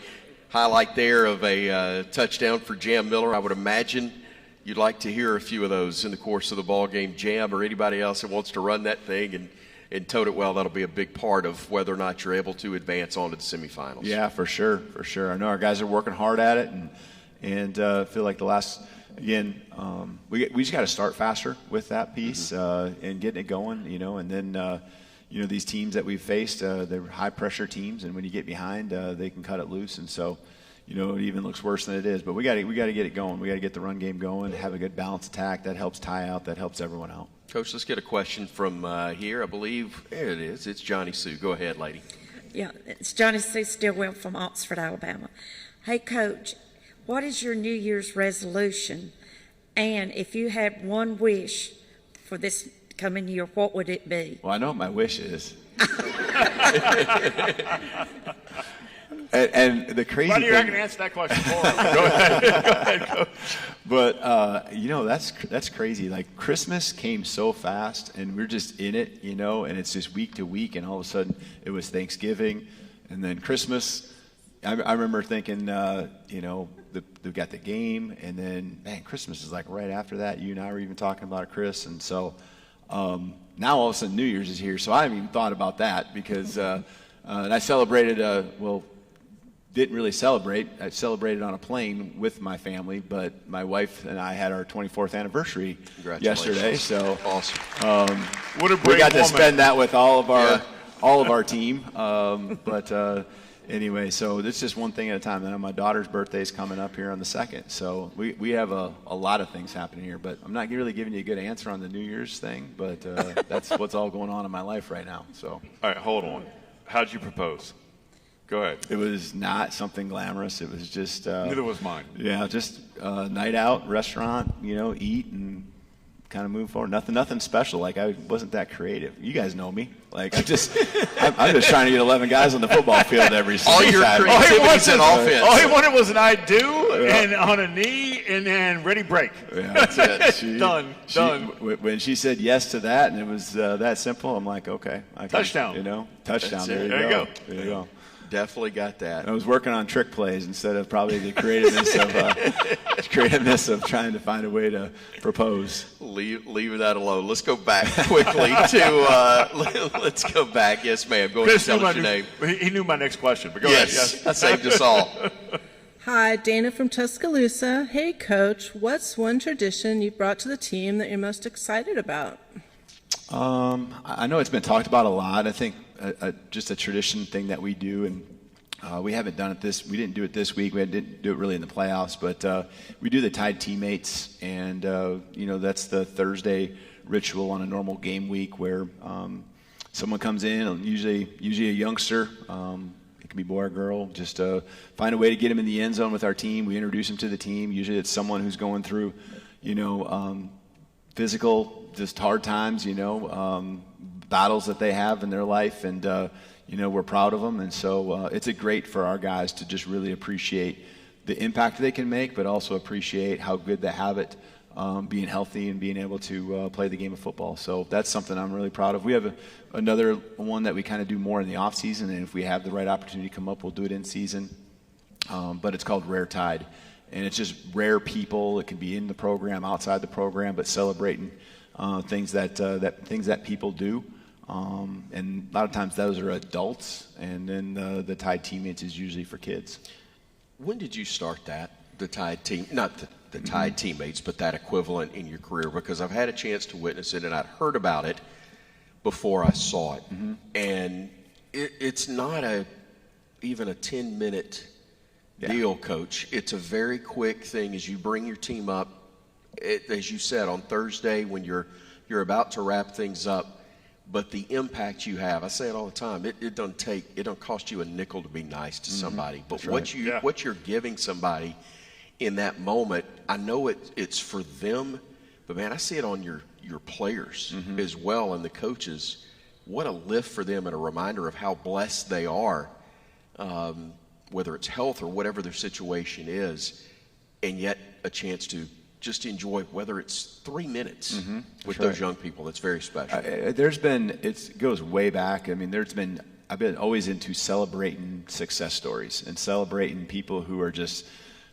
highlight there of a touchdown for Jam Miller. I would imagine you'd like to hear a few of those in the course of the ball game. Jam or anybody else that wants to run that thing and tote it well, that'll be a big part of whether or not you're able to advance on to the semifinals. Yeah, for sure. I know our guys are working hard at it, and feel like the last – again, we just got to start faster with that piece and getting it going, and then these teams that we've faced, they're high-pressure teams, and when you get behind, they can cut it loose, and so it even looks worse than it is. But we got to get it going. We got to get the run game going, have a good balanced attack. That helps Ty out. That helps everyone out. Coach, let's get a question from here. I believe there it is. It's Johnny Sue. Go ahead, lady. Yeah, it's Johnny Sue Stillwell from Oxford, Alabama. Hey, Coach, what is your New Year's resolution? And if you had one wish for this coming year, what would it be? Well, I know what my wish is. and the crazy Why do you thing, reckon to answer that question for us? Go ahead, Coach. But that's crazy. Like, Christmas came so fast, and we're just in it, and it's just week to week, and all of a sudden it was Thanksgiving, and then Christmas. I remember thinking, they've got the game, and then, man, Christmas is like right after that. You and I were even talking about it, Chris, and so now all of a sudden New Year's is here, so I haven't even thought about that because and I celebrated, didn't really celebrate. I celebrated on a plane with my family, but my wife and I had our 24th anniversary yesterday, so awesome. What a we brave got to woman. spend that with all of our team. But anyway, so it's just one thing at a time. And my daughter's birthday is coming up here on the 2nd, so we have a lot of things happening here. But I'm not really giving you a good answer on the New Year's thing, but that's what's all going on in my life right now. So All right, hold on. How'd you propose? Go ahead. it was not something glamorous. It was just Neither was mine. yeah, just night out, restaurant, eat and kind of move forward. Nothing special. Like, I wasn't that creative. You guys know me. Like, I'm just trying to get 11 guys on the football field every single All your Saturday. creativity's in offense. All he wanted was an I do and on a knee and then ready break. Yeah, that's it. Done. When she said yes to that, and it was that simple, I'm like, okay. Touchdown. Touchdown. That's it. There you There you go. go. There you go. Definitely got that. I was working on trick plays instead of probably the creativeness of trying to find a way to propose. Leave that alone. Let's go back quickly to let's go back. Yes, ma'am. Go ahead and Chris tell knew us your name. he knew my next question, but go ahead. Yes, that saved us all. Hi, Dana from Tuscaloosa. Hey, Coach, what's one tradition you've brought to the team that you're most excited about? I know it's been talked about a lot. I think just a tradition thing that we do, and we haven't done it we didn't do it this week. We didn't do it really in the playoffs, but we do the Tide teammates, and that's the Thursday ritual on a normal game week where someone comes in, usually a youngster. It can be boy or girl. Just find a way to get him in the end zone with our team. We introduce him to the team. Usually it's someone who's going through, physical, just hard times, battles that they have in their life, and we're proud of them, and so it's great for our guys to just really appreciate the impact they can make, but also appreciate how good they have it, being healthy and being able to play the game of football. So that's something I'm really proud of. We have another one that we kind of do more in the off season, and if we have the right opportunity to come up, we'll do it in season. But it's called Rare Tide, and it's just rare people. It can be in the program, outside the program, but celebrating things that people do. And a lot of times those are adults, and then the Tide teammates is usually for kids. When did you start that? The Tide team, not the Tide teammates, but that equivalent in your career? Because I've had a chance to witness it, and I'd heard about it before I saw it. And it's not even a 10-minute deal, Coach. It's a very quick thing as you bring your team up. As you said, on Thursday when you're about to wrap things up, but the impact you have, I say it all the time, it don't cost you a nickel to be nice to somebody, but That's what you're giving somebody in that moment, I know it's for them, but man, I see it on your players as well, and the coaches. what a lift for them and a reminder of how blessed they are, whether it's health or whatever their situation is, and yet a chance to just enjoy, whether it's 3 minutes with those young people. That's very special. It goes way back. I mean, I've been always into celebrating success stories and celebrating people who are just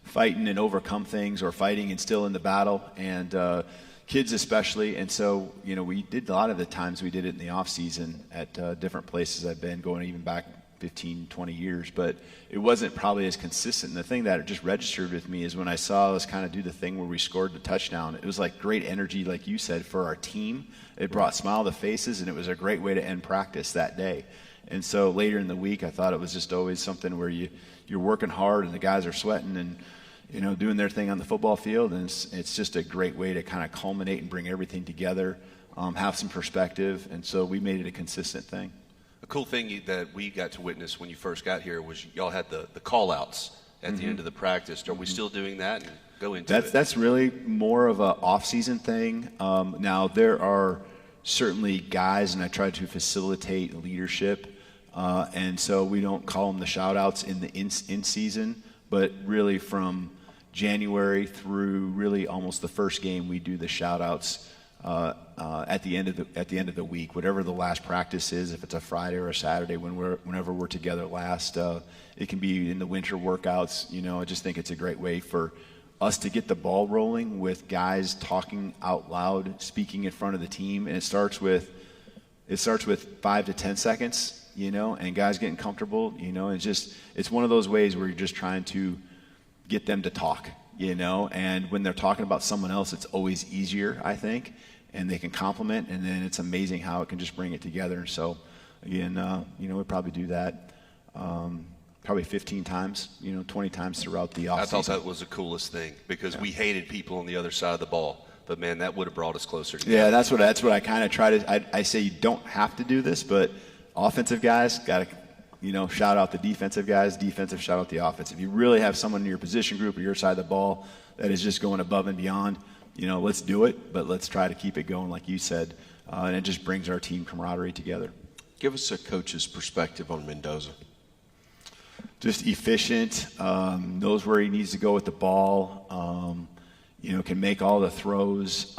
fighting and overcome things, or fighting and still in the battle, and kids especially. And so, we did a lot of the times we did it in the off season at different places I've been, going even back 15, 20 years, but it wasn't probably as consistent. And the thing that just registered with me is when I saw us kind of do the thing where we scored the touchdown, it was like great energy, like you said, for our team. It brought smile to faces, and it was a great way to end practice that day. And so later in the week, I thought it was just always something where you're working hard and the guys are sweating and, doing their thing on the football field. And it's just a great way to kind of culminate and bring everything together, have some perspective. And so we made it a consistent thing. A cool thing that we got to witness when you first got here was y'all had the call-outs at the end of the practice. Are we still doing that? And go into it. That's really more of an off-season thing. Now, there are certainly guys, and I try to facilitate leadership, and so we don't call them the shout-outs in the in-season, but really from January through really almost the first game, we do the shout-outs at the end of the week, whatever the last practice is. If it's a Friday or a Saturday, whenever we're together last, it can be in the winter workouts. I just think it's a great way for us to get the ball rolling with guys talking out loud, speaking in front of the team, and it starts with 5 to 10 seconds, and guys getting comfortable, it's one of those ways where you're just trying to get them to talk, and when they're talking about someone else, it's always easier, I think, and they can compliment, and then it's amazing how it can just bring it together. So again, we probably do that probably 15 times, 20 times throughout the offseason. I thought that was the coolest thing, because we hated people on the other side of the ball, but man, that would have brought us closer together. Yeah, that's what I kind of try to. I say you don't have to do this, but offensive guys got to, shout out the defensive guys. Defensive shout out the offense. If you really have someone in your position group or your side of the ball that is just going above and beyond, let's do it, but let's try to keep it going, like you said, and it just brings our team camaraderie together. Give us a coach's perspective on Mendoza. Just efficient, knows where he needs to go with the ball, can make all the throws,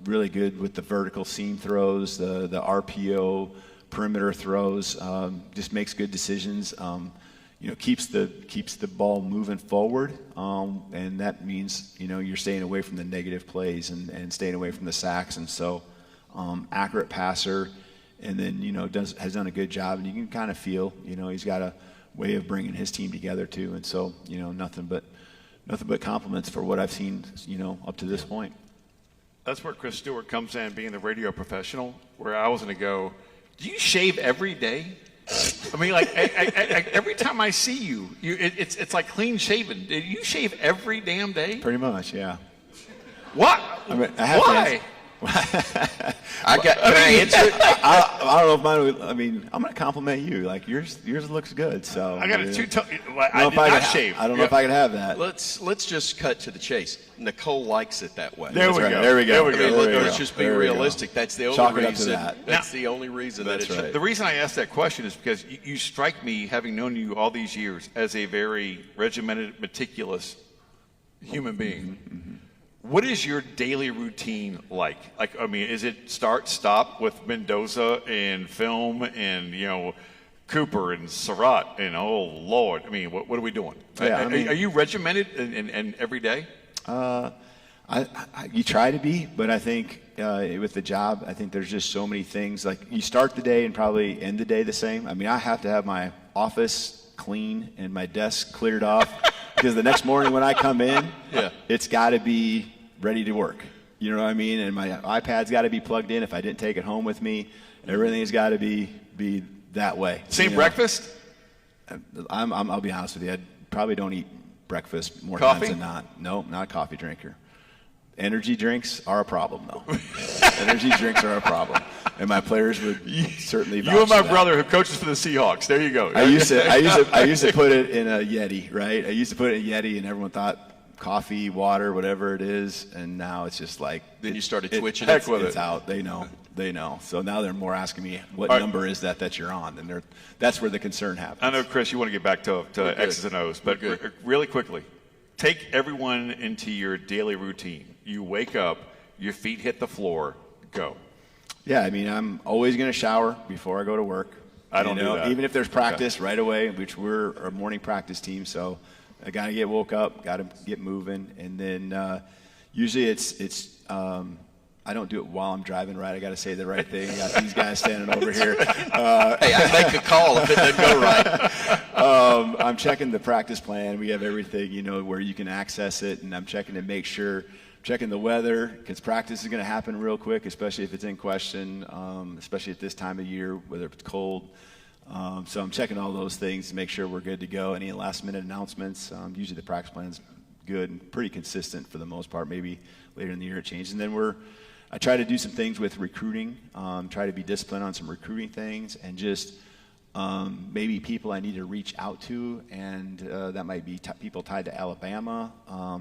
really good with the vertical seam throws, the RPO, perimeter throws, just makes good decisions, keeps the ball moving forward, and that means, you're staying away from the negative plays and staying away from the sacks, and so accurate passer, and then, has done a good job, and you can kind of feel, he's got a way of bringing his team together too, and so nothing but compliments for what I've seen up to this point. That's where Chris Stewart comes in, being the radio professional, where I was going to go, do you shave every day? I mean, like every time I see you, it's like clean shaven. Do you shave every damn day? Pretty much, yeah. What? Why? Can I answer it? I don't know if mine would, I'm going to compliment you. Like yours looks good. So I got I did not shave. I don't know if I could have that. Let's just cut to the chase. Nicole likes it that way. There we go. Let's just be realistic. That's the only reason. That's the only reason that it's right. The reason I asked that question is because you strike me, having known you all these years, as a very regimented, meticulous human being. Mm-hmm. What is your daily routine like? Is it start, stop with Mendoza and film and, Cooper and Surratt and, oh, Lord. What are we doing? Yeah, are you regimented and every day? You try to be, but I think with the job, I think there's just so many things. Like you start the day and probably end the day the same. I have to have my office clean and my desk cleared off because the next morning when I come in, it's got to be ready to work. You know what I mean? And my iPad's got to be plugged in if I didn't take it home with me. Everything's got to be that way. Same breakfast? I'll be honest with you. I probably don't eat breakfast more coffee? times than not. No, not a coffee drinker. Energy drinks are a problem, though. Energy drinks are a problem, and my players would certainly vouch you and my for that. brother who coaches for the Seahawks. There you go. I used to put it in a Yeti, right? I used to put it in a Yeti, and everyone thought coffee, water, whatever it is, and now it's just like then you started twitching. It's out. They know. They know. So now they're more asking me, what All right. number is that you're on? And that's where the concern happens. I know, Chris, you want to get back to X's and O's, but really quickly, take everyone into your daily routine. You wake up, your feet hit the floor, go. Yeah, I mean, I'm always going to shower before I go to work. I don't do that. Even if there's practice right away, which we're a morning practice team, so I got to get woke up, got to get moving, and then usually it's I don't do it while I'm driving, right? I got to say the right thing. I got these guys standing over here. Hey, I make a call if it doesn't go right. I'm checking the practice plan. We have everything, where you can access it, and I'm checking to make sure, checking the weather, because practice is going to happen real quick, especially if it's in question, especially at this time of year, whether it's cold. So I'm checking all those things to make sure we're good to go. Any last-minute announcements? Usually the practice plan's good and pretty consistent for the most part. Maybe later in the year it changes. And then I try to do some things with recruiting, try to be disciplined on some recruiting things, and just maybe people I need to reach out to, and that might be people tied to Alabama.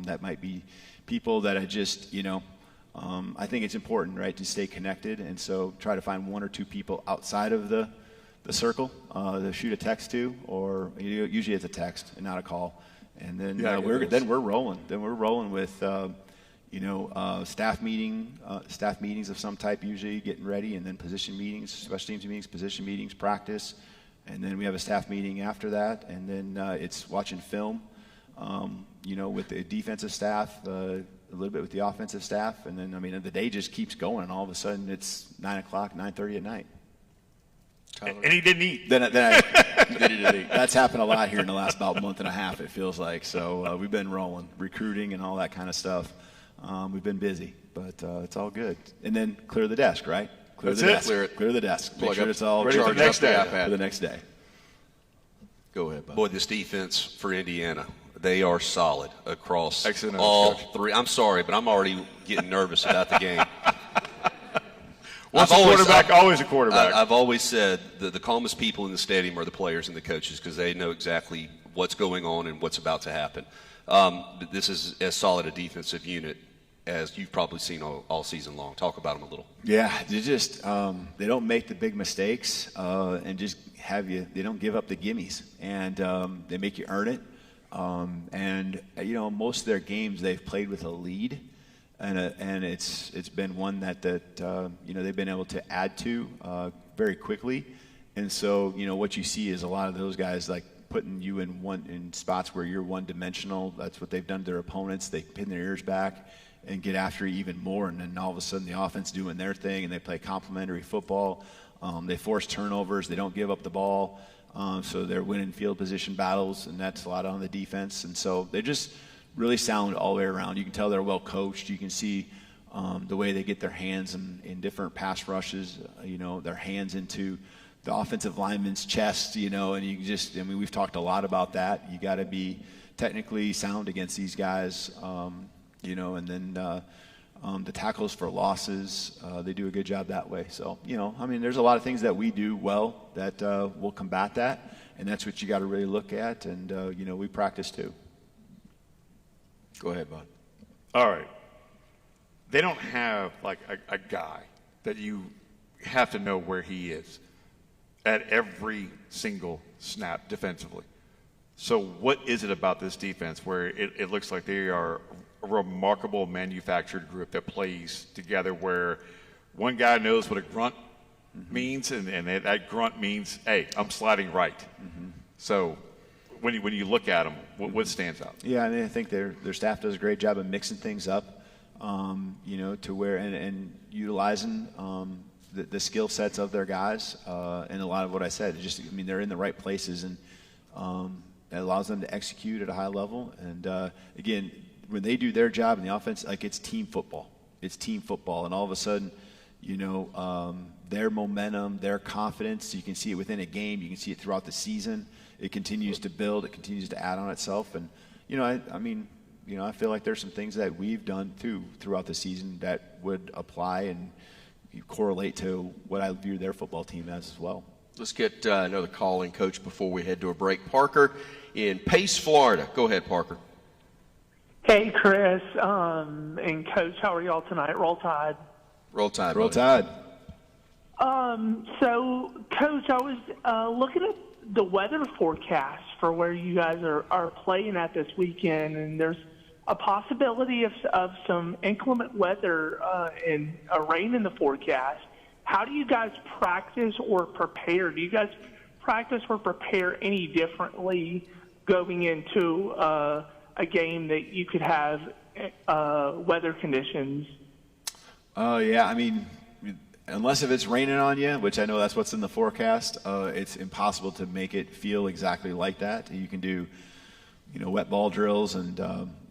That might be people that I just, I think it's important, right, to stay connected, and so try to find one or two people outside of the circle to shoot a text to, or usually it's a text and not a call, and then we're rolling. Then we're rolling with staff meetings of some type, usually getting ready, and then position meetings, special teams meetings, position meetings, practice, and then we have a staff meeting after that, and then it's watching film, with the defensive staff, a little bit with the offensive staff, and then the day just keeps going, and all of a sudden it's 9 o'clock, 9:30 at night. Tyler. And he didn't eat. Then that's happened a lot here in the last about month and a half, it feels like. So we've been rolling, recruiting and all that kind of stuff. We've been busy, but it's all good. And then clear the desk, right? Clear the desk. Clear the desk. Plug Make sure up. it's all Ready for the next day. for the next day. Go ahead, Bob. Boy, this defense for Indiana, they are solid across Excellent, all Coach. three. I'm sorry, but I'm already getting nervous about the game. Once a quarterback, always a quarterback. I've always said that the calmest people in the stadium are the players and the coaches, because they know exactly what's going on and what's about to happen. But this is as solid a defensive unit as you've probably seen all season long. Talk about them a little. Yeah, they just they don't make the big mistakes and just they don't give up the gimmies, and they make you earn it. And most of their games they've played with a lead, and it's been one that they've been able to add to very quickly. And so what you see is a lot of those guys like putting you in spots where you're one-dimensional. That's what they've done to their opponents. They pin their ears back and get after you even more, and then all of a sudden the offense doing their thing, and they play complementary football. They force turnovers. They don't give up the ball, so they're winning field position battles, and that's a lot on the defense. And so they're just really sound all the way around. You can tell they're well coached. You can see the way they get their hands in different pass rushes, their hands into the offensive lineman's chest, and you just, we've talked a lot about that. You got to be technically sound against these guys, and then the tackles for losses, they do a good job that way. So, there's a lot of things that we do well that will combat that, and that's what you got to really look at, and, we practice too. Go ahead, Bob. All right. They don't have like a guy that you have to know where he is at every single snap defensively. So what is it about this defense where it looks like they are a remarkable manufactured group that plays together, where one guy knows what a grunt means, and that grunt means, hey, I'm sliding right. So when you look at them, what stands out? Yeah, I think their staff does a great job of mixing things up, to where and utilizing the skill sets of their guys, and a lot of what I said. They're in the right places, and it allows them to execute at a high level. And again, when they do their job in the offense, like it's team football. It's team football, and all of a sudden, their momentum, their confidence, you can see it within a game. You can see it throughout the season. It continues to build. It continues to add on itself. And, I feel like there's some things that we've done, throughout the season that would apply and correlate to what I view their football team as well. Let's get another call in, Coach, before we head to a break. Parker in Pace, Florida. Go ahead, Parker. Hey, Chris and Coach, how are y'all tonight? Roll Tide. Roll Tide. Roll buddy. Tide. So, Coach, I was looking at the weather forecast for where you guys are playing at this weekend, and there's a possibility of some inclement weather and rain in the forecast. How do you guys practice or prepare? Do you guys practice or prepare any differently going into a game that you could have weather conditions? Yeah, I mean, unless if it's raining on you, which I know that's what's in the forecast, it's impossible to make it feel exactly like that. You can do, wet ball drills, and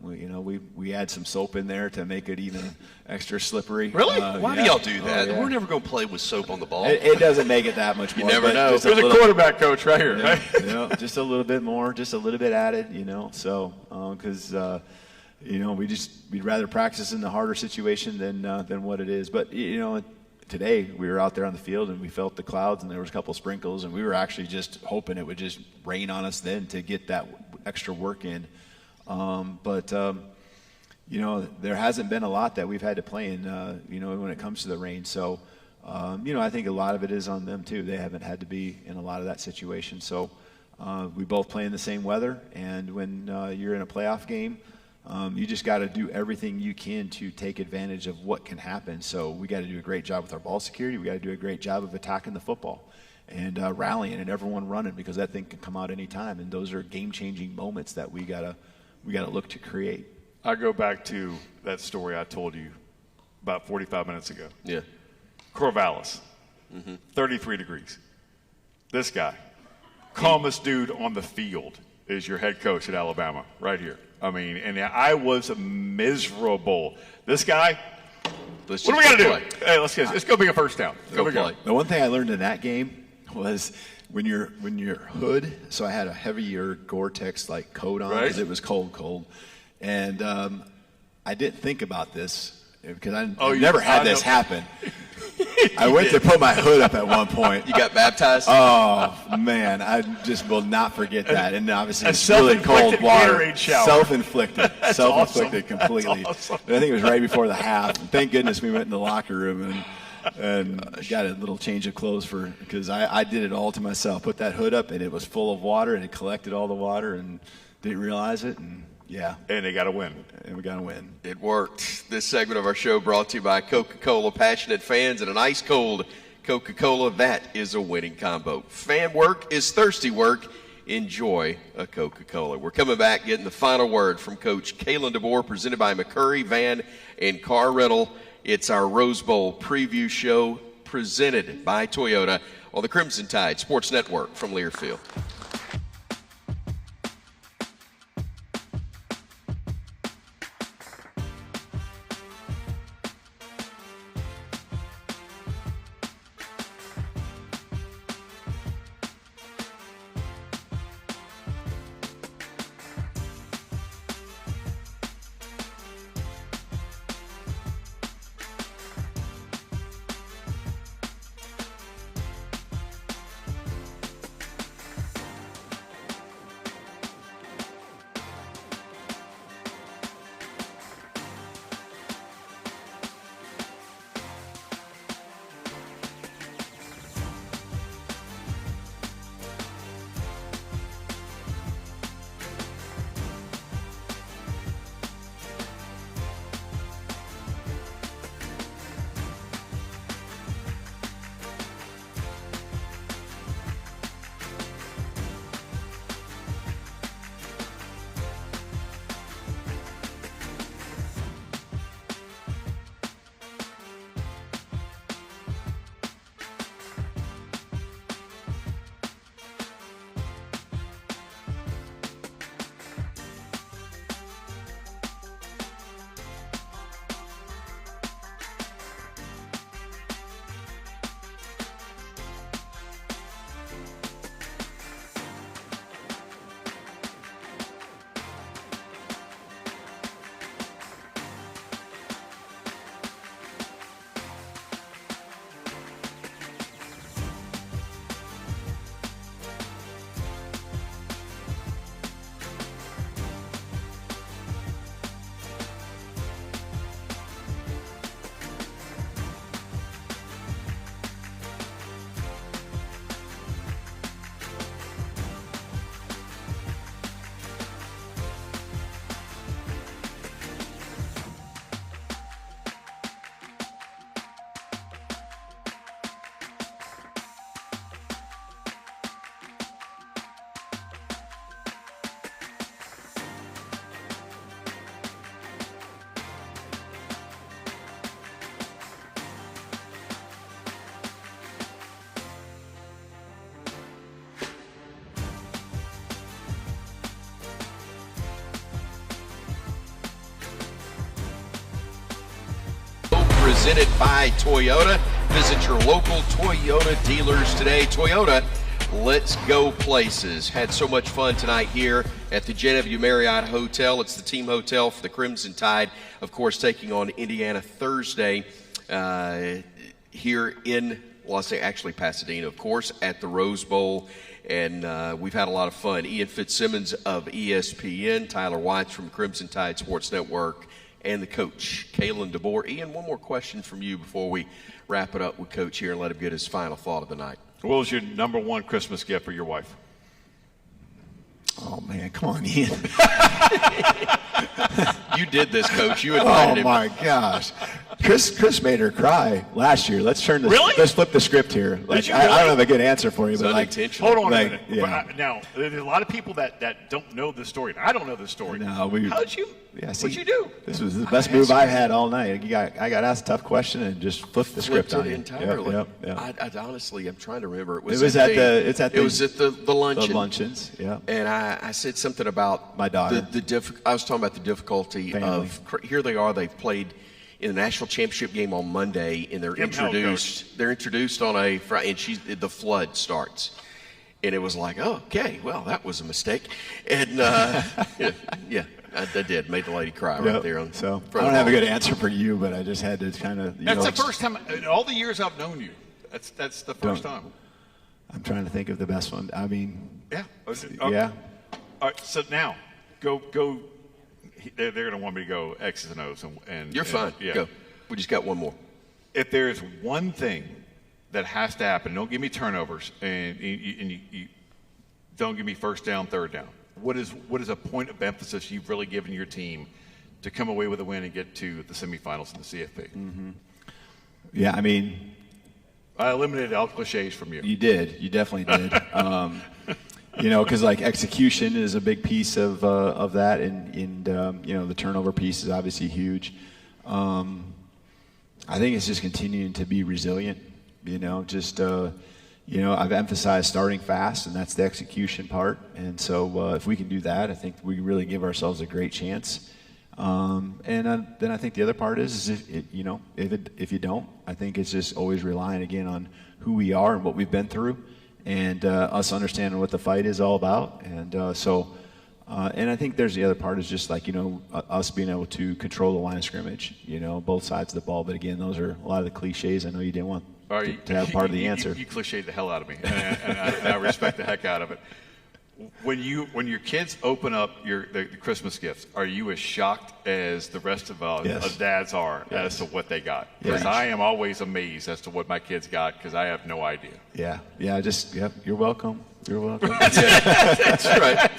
we add some soap in there to make it even extra slippery. Really? Why do y'all do that? Yeah. We're never going to play with soap on the ball. It doesn't make it that much more. You never know. There's There's a quarterback coach right here. Right? Just a little bit more, just a little bit added, So, because we'd rather practice in the harder situation than what it is. But today we were out there on the field and we felt the clouds and there was a couple sprinkles, and we were actually just hoping it would just rain on us then to get that extra work in. But there hasn't been a lot that we've had to play in, when it comes to the rain. So, I think a lot of it is on them too. They haven't had to be in a lot of that situation. So we both play in the same weather, and when you're in a playoff game, you just got to do everything you can to take advantage of what can happen. So we got to do a great job with our ball security. We got to do a great job of attacking the football and rallying and everyone running, because that thing can come out any time. And those are game-changing moments that we gotta look to create. I go back to that story I told you about 45 minutes ago. Yeah. Corvallis, 33 degrees. This guy, calmest dude on the field, is your head coach at Alabama right here. I mean, and I was miserable. This guy, what do we got to do? Hey, let's get it's going to be a first down. Go play. The one thing I learned in that game was when your hood. So I had a heavier Gore-Tex like coat on because it was cold, and I didn't think about this because I never had this happen. I went to put my hood up at one point. You got baptized? Oh, man. I just will not not forget that. And obviously, it's really cold water. Self-inflicted. Self-inflicted completely. Awesome. But I think it was right before the half. And thank goodness we went in the locker room and got a little change of clothes because I did it all to myself. Put that hood up, and it was full of water, and it collected all the water and didn't realize it. And yeah. And they got to win. And we got to win. It worked. This segment of our show brought to you by Coca-Cola. Passionate fans and an ice-cold Coca-Cola, that is a winning combo. Fan work is thirsty work. Enjoy a Coca-Cola. We're coming back, getting the final word from Coach Kalen DeBoer, presented by McCurry Van and Car Rental. It's our Rose Bowl preview show presented by Toyota on the Crimson Tide Sports Network from Learfield. presented by Toyota. Visit your local Toyota dealers today. Toyota, let's go places. Had so much fun tonight here at the JW Marriott Hotel. It's the team hotel for the Crimson Tide, of course, taking on Indiana Thursday here in actually Pasadena, of course, at the Rose Bowl. And we've had a lot of fun. Ian Fitzsimmons of ESPN, Tyler Watts from Crimson Tide Sports Network, and the coach, Kalen DeBoer. Ian, one more question from you before we wrap it up with Coach here and let him get his final thought of the night. What was your number one Christmas gift for your wife? Oh, man, come on, Ian. You did this, Coach. You invited him. Oh, my gosh. Chris made her cry last year. Let's turn this. Really? Let's flip the script here. Like, you I really? don't have a good answer for you, Is but that like, intentional? Hold on Like, a minute. yeah. Now, there's a lot of people that don't know the story. I don't know the story. No, we. How'd you? Yeah, see, what'd you do? This was the best move I had all night. I got asked a tough question and just flipped the script Flipped on it you. entirely. Yep. I honestly, I'm trying to remember. It It was was at the luncheon. The luncheons. Yeah. And I said something about My daughter. I was talking about the difficulty Family. of here they are. They've played in the national championship game on Monday, and they're Give 'em hell, introduced. They're introduced on a Friday, and the flood starts, and it was like, oh, okay, well, that was a mistake, and yeah, I did made the lady cry right Yep. there. On So I front don't of have a all. good answer for you, but I just had to kind of. That's the first time in all the years I've known you. That's the first time. I'm trying to think of the best one. I mean, Yeah. yeah. All right. So now, go. They're going to want me to go X's and O's, and You're fine. Yeah. Go. We just got one more. If there's one thing that has to happen, don't give me turnovers, and you don't give me first down, third down. What is a point of emphasis you've really given your team to come away with a win and get to the semifinals in the CFP? Mm-hmm. Yeah, I mean, I eliminated all cliches from you. you did. You definitely did. Because like execution is a big piece of that, and the turnover piece is obviously huge. I think it's just continuing to be resilient. I've emphasized starting fast, and that's the execution part. And so if we can do that, I think we really give ourselves a great chance. And then I think the other part is if you don't, I think it's just always relying again on who we are and what we've been through, and us understanding what the fight is all about. And and I think there's the other part is just like, us being able to control the line of scrimmage, both sides of the ball. But again, those are a lot of the cliches. I know you didn't want to have part of the answer. You cliched the hell out of me, and I respect the heck out of it. When your kids open up the Christmas gifts, are you as shocked as the rest of Yes. dads are Yes. as to what they got? Because Yes. I am always amazed as to what my kids got because I have no idea. Yeah. You're welcome. You're welcome. That's right.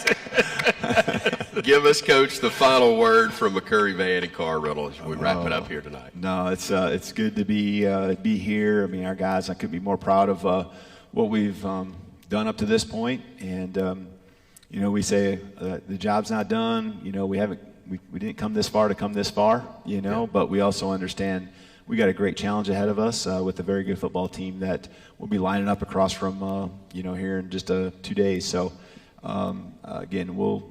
Give us, Coach, the final word from McCurry Van and Car Rental as we wrap it up here tonight. No, it's good to be here. I mean, our guys, I couldn't be more proud of what we've done up to this point. And we say the job's not done. We didn't come this far to come this far. But we also understand we got a great challenge ahead of us with a very good football team that we'll be lining up across from here in just 2 days. So again, we'll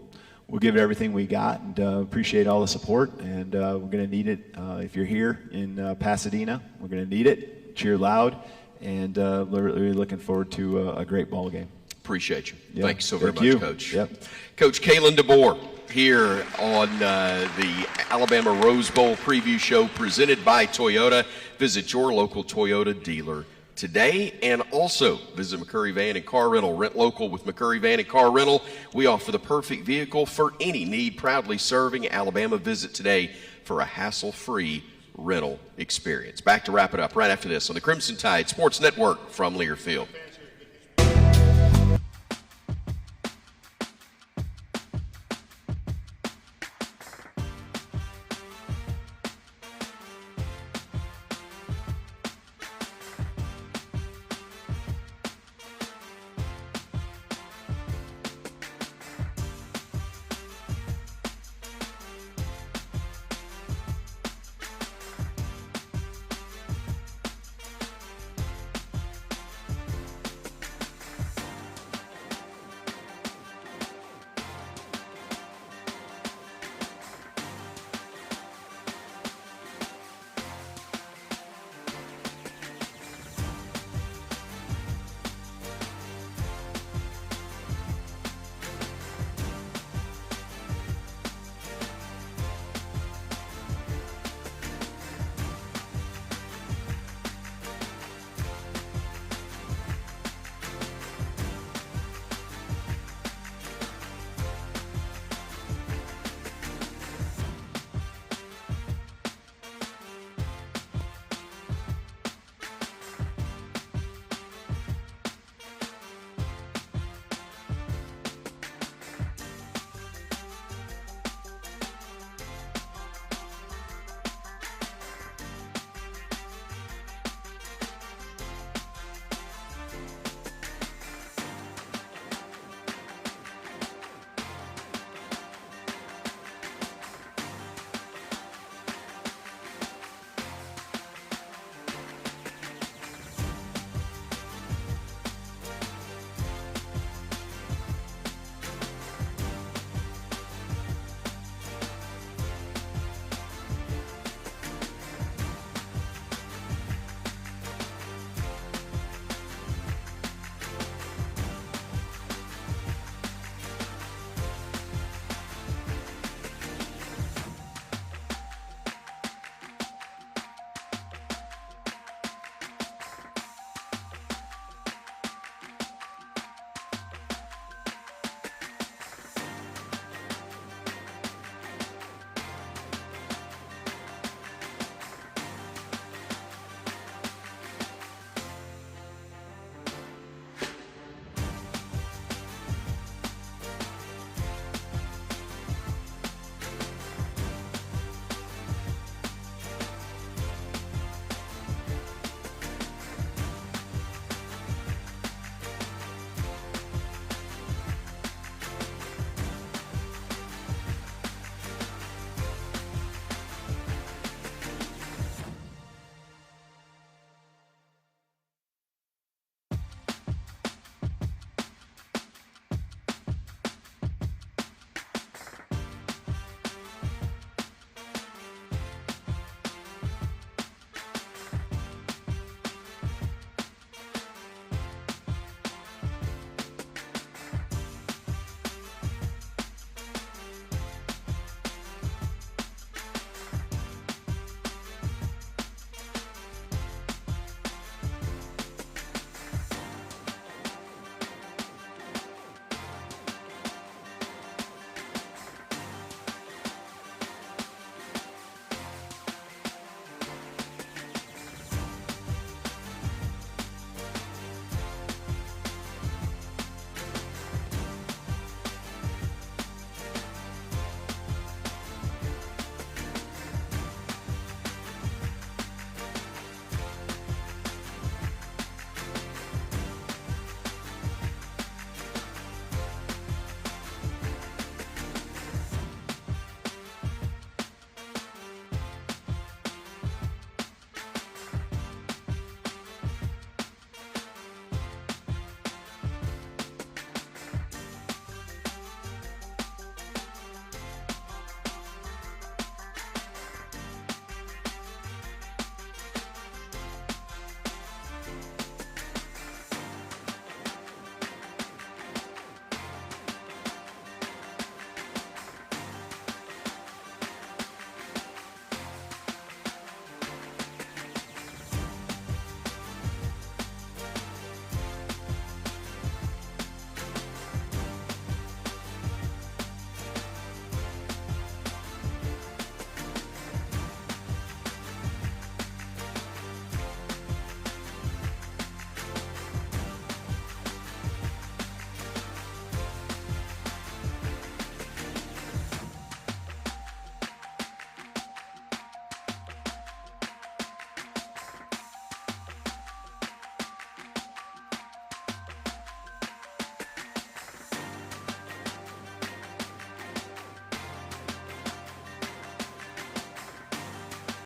give it everything we got, and appreciate all the support. And we're going to need it if you're here in Pasadena. We're going to need it. Cheer loud, and really looking forward to a great ball game. Appreciate you. Yeah. Thanks so very Thank you. much, Coach. Yep. Coach Kalen DeBoer here on the Alabama Rose Bowl preview show presented by Toyota. Visit your local Toyota dealer today, and also visit McCurry Van and Car Rental. Rent local with McCurry Van and Car Rental. We offer the perfect vehicle for any need, proudly serving Alabama. Visit today for a hassle-free rental experience. Back to wrap it up right after this on the Crimson Tide Sports Network from Learfield.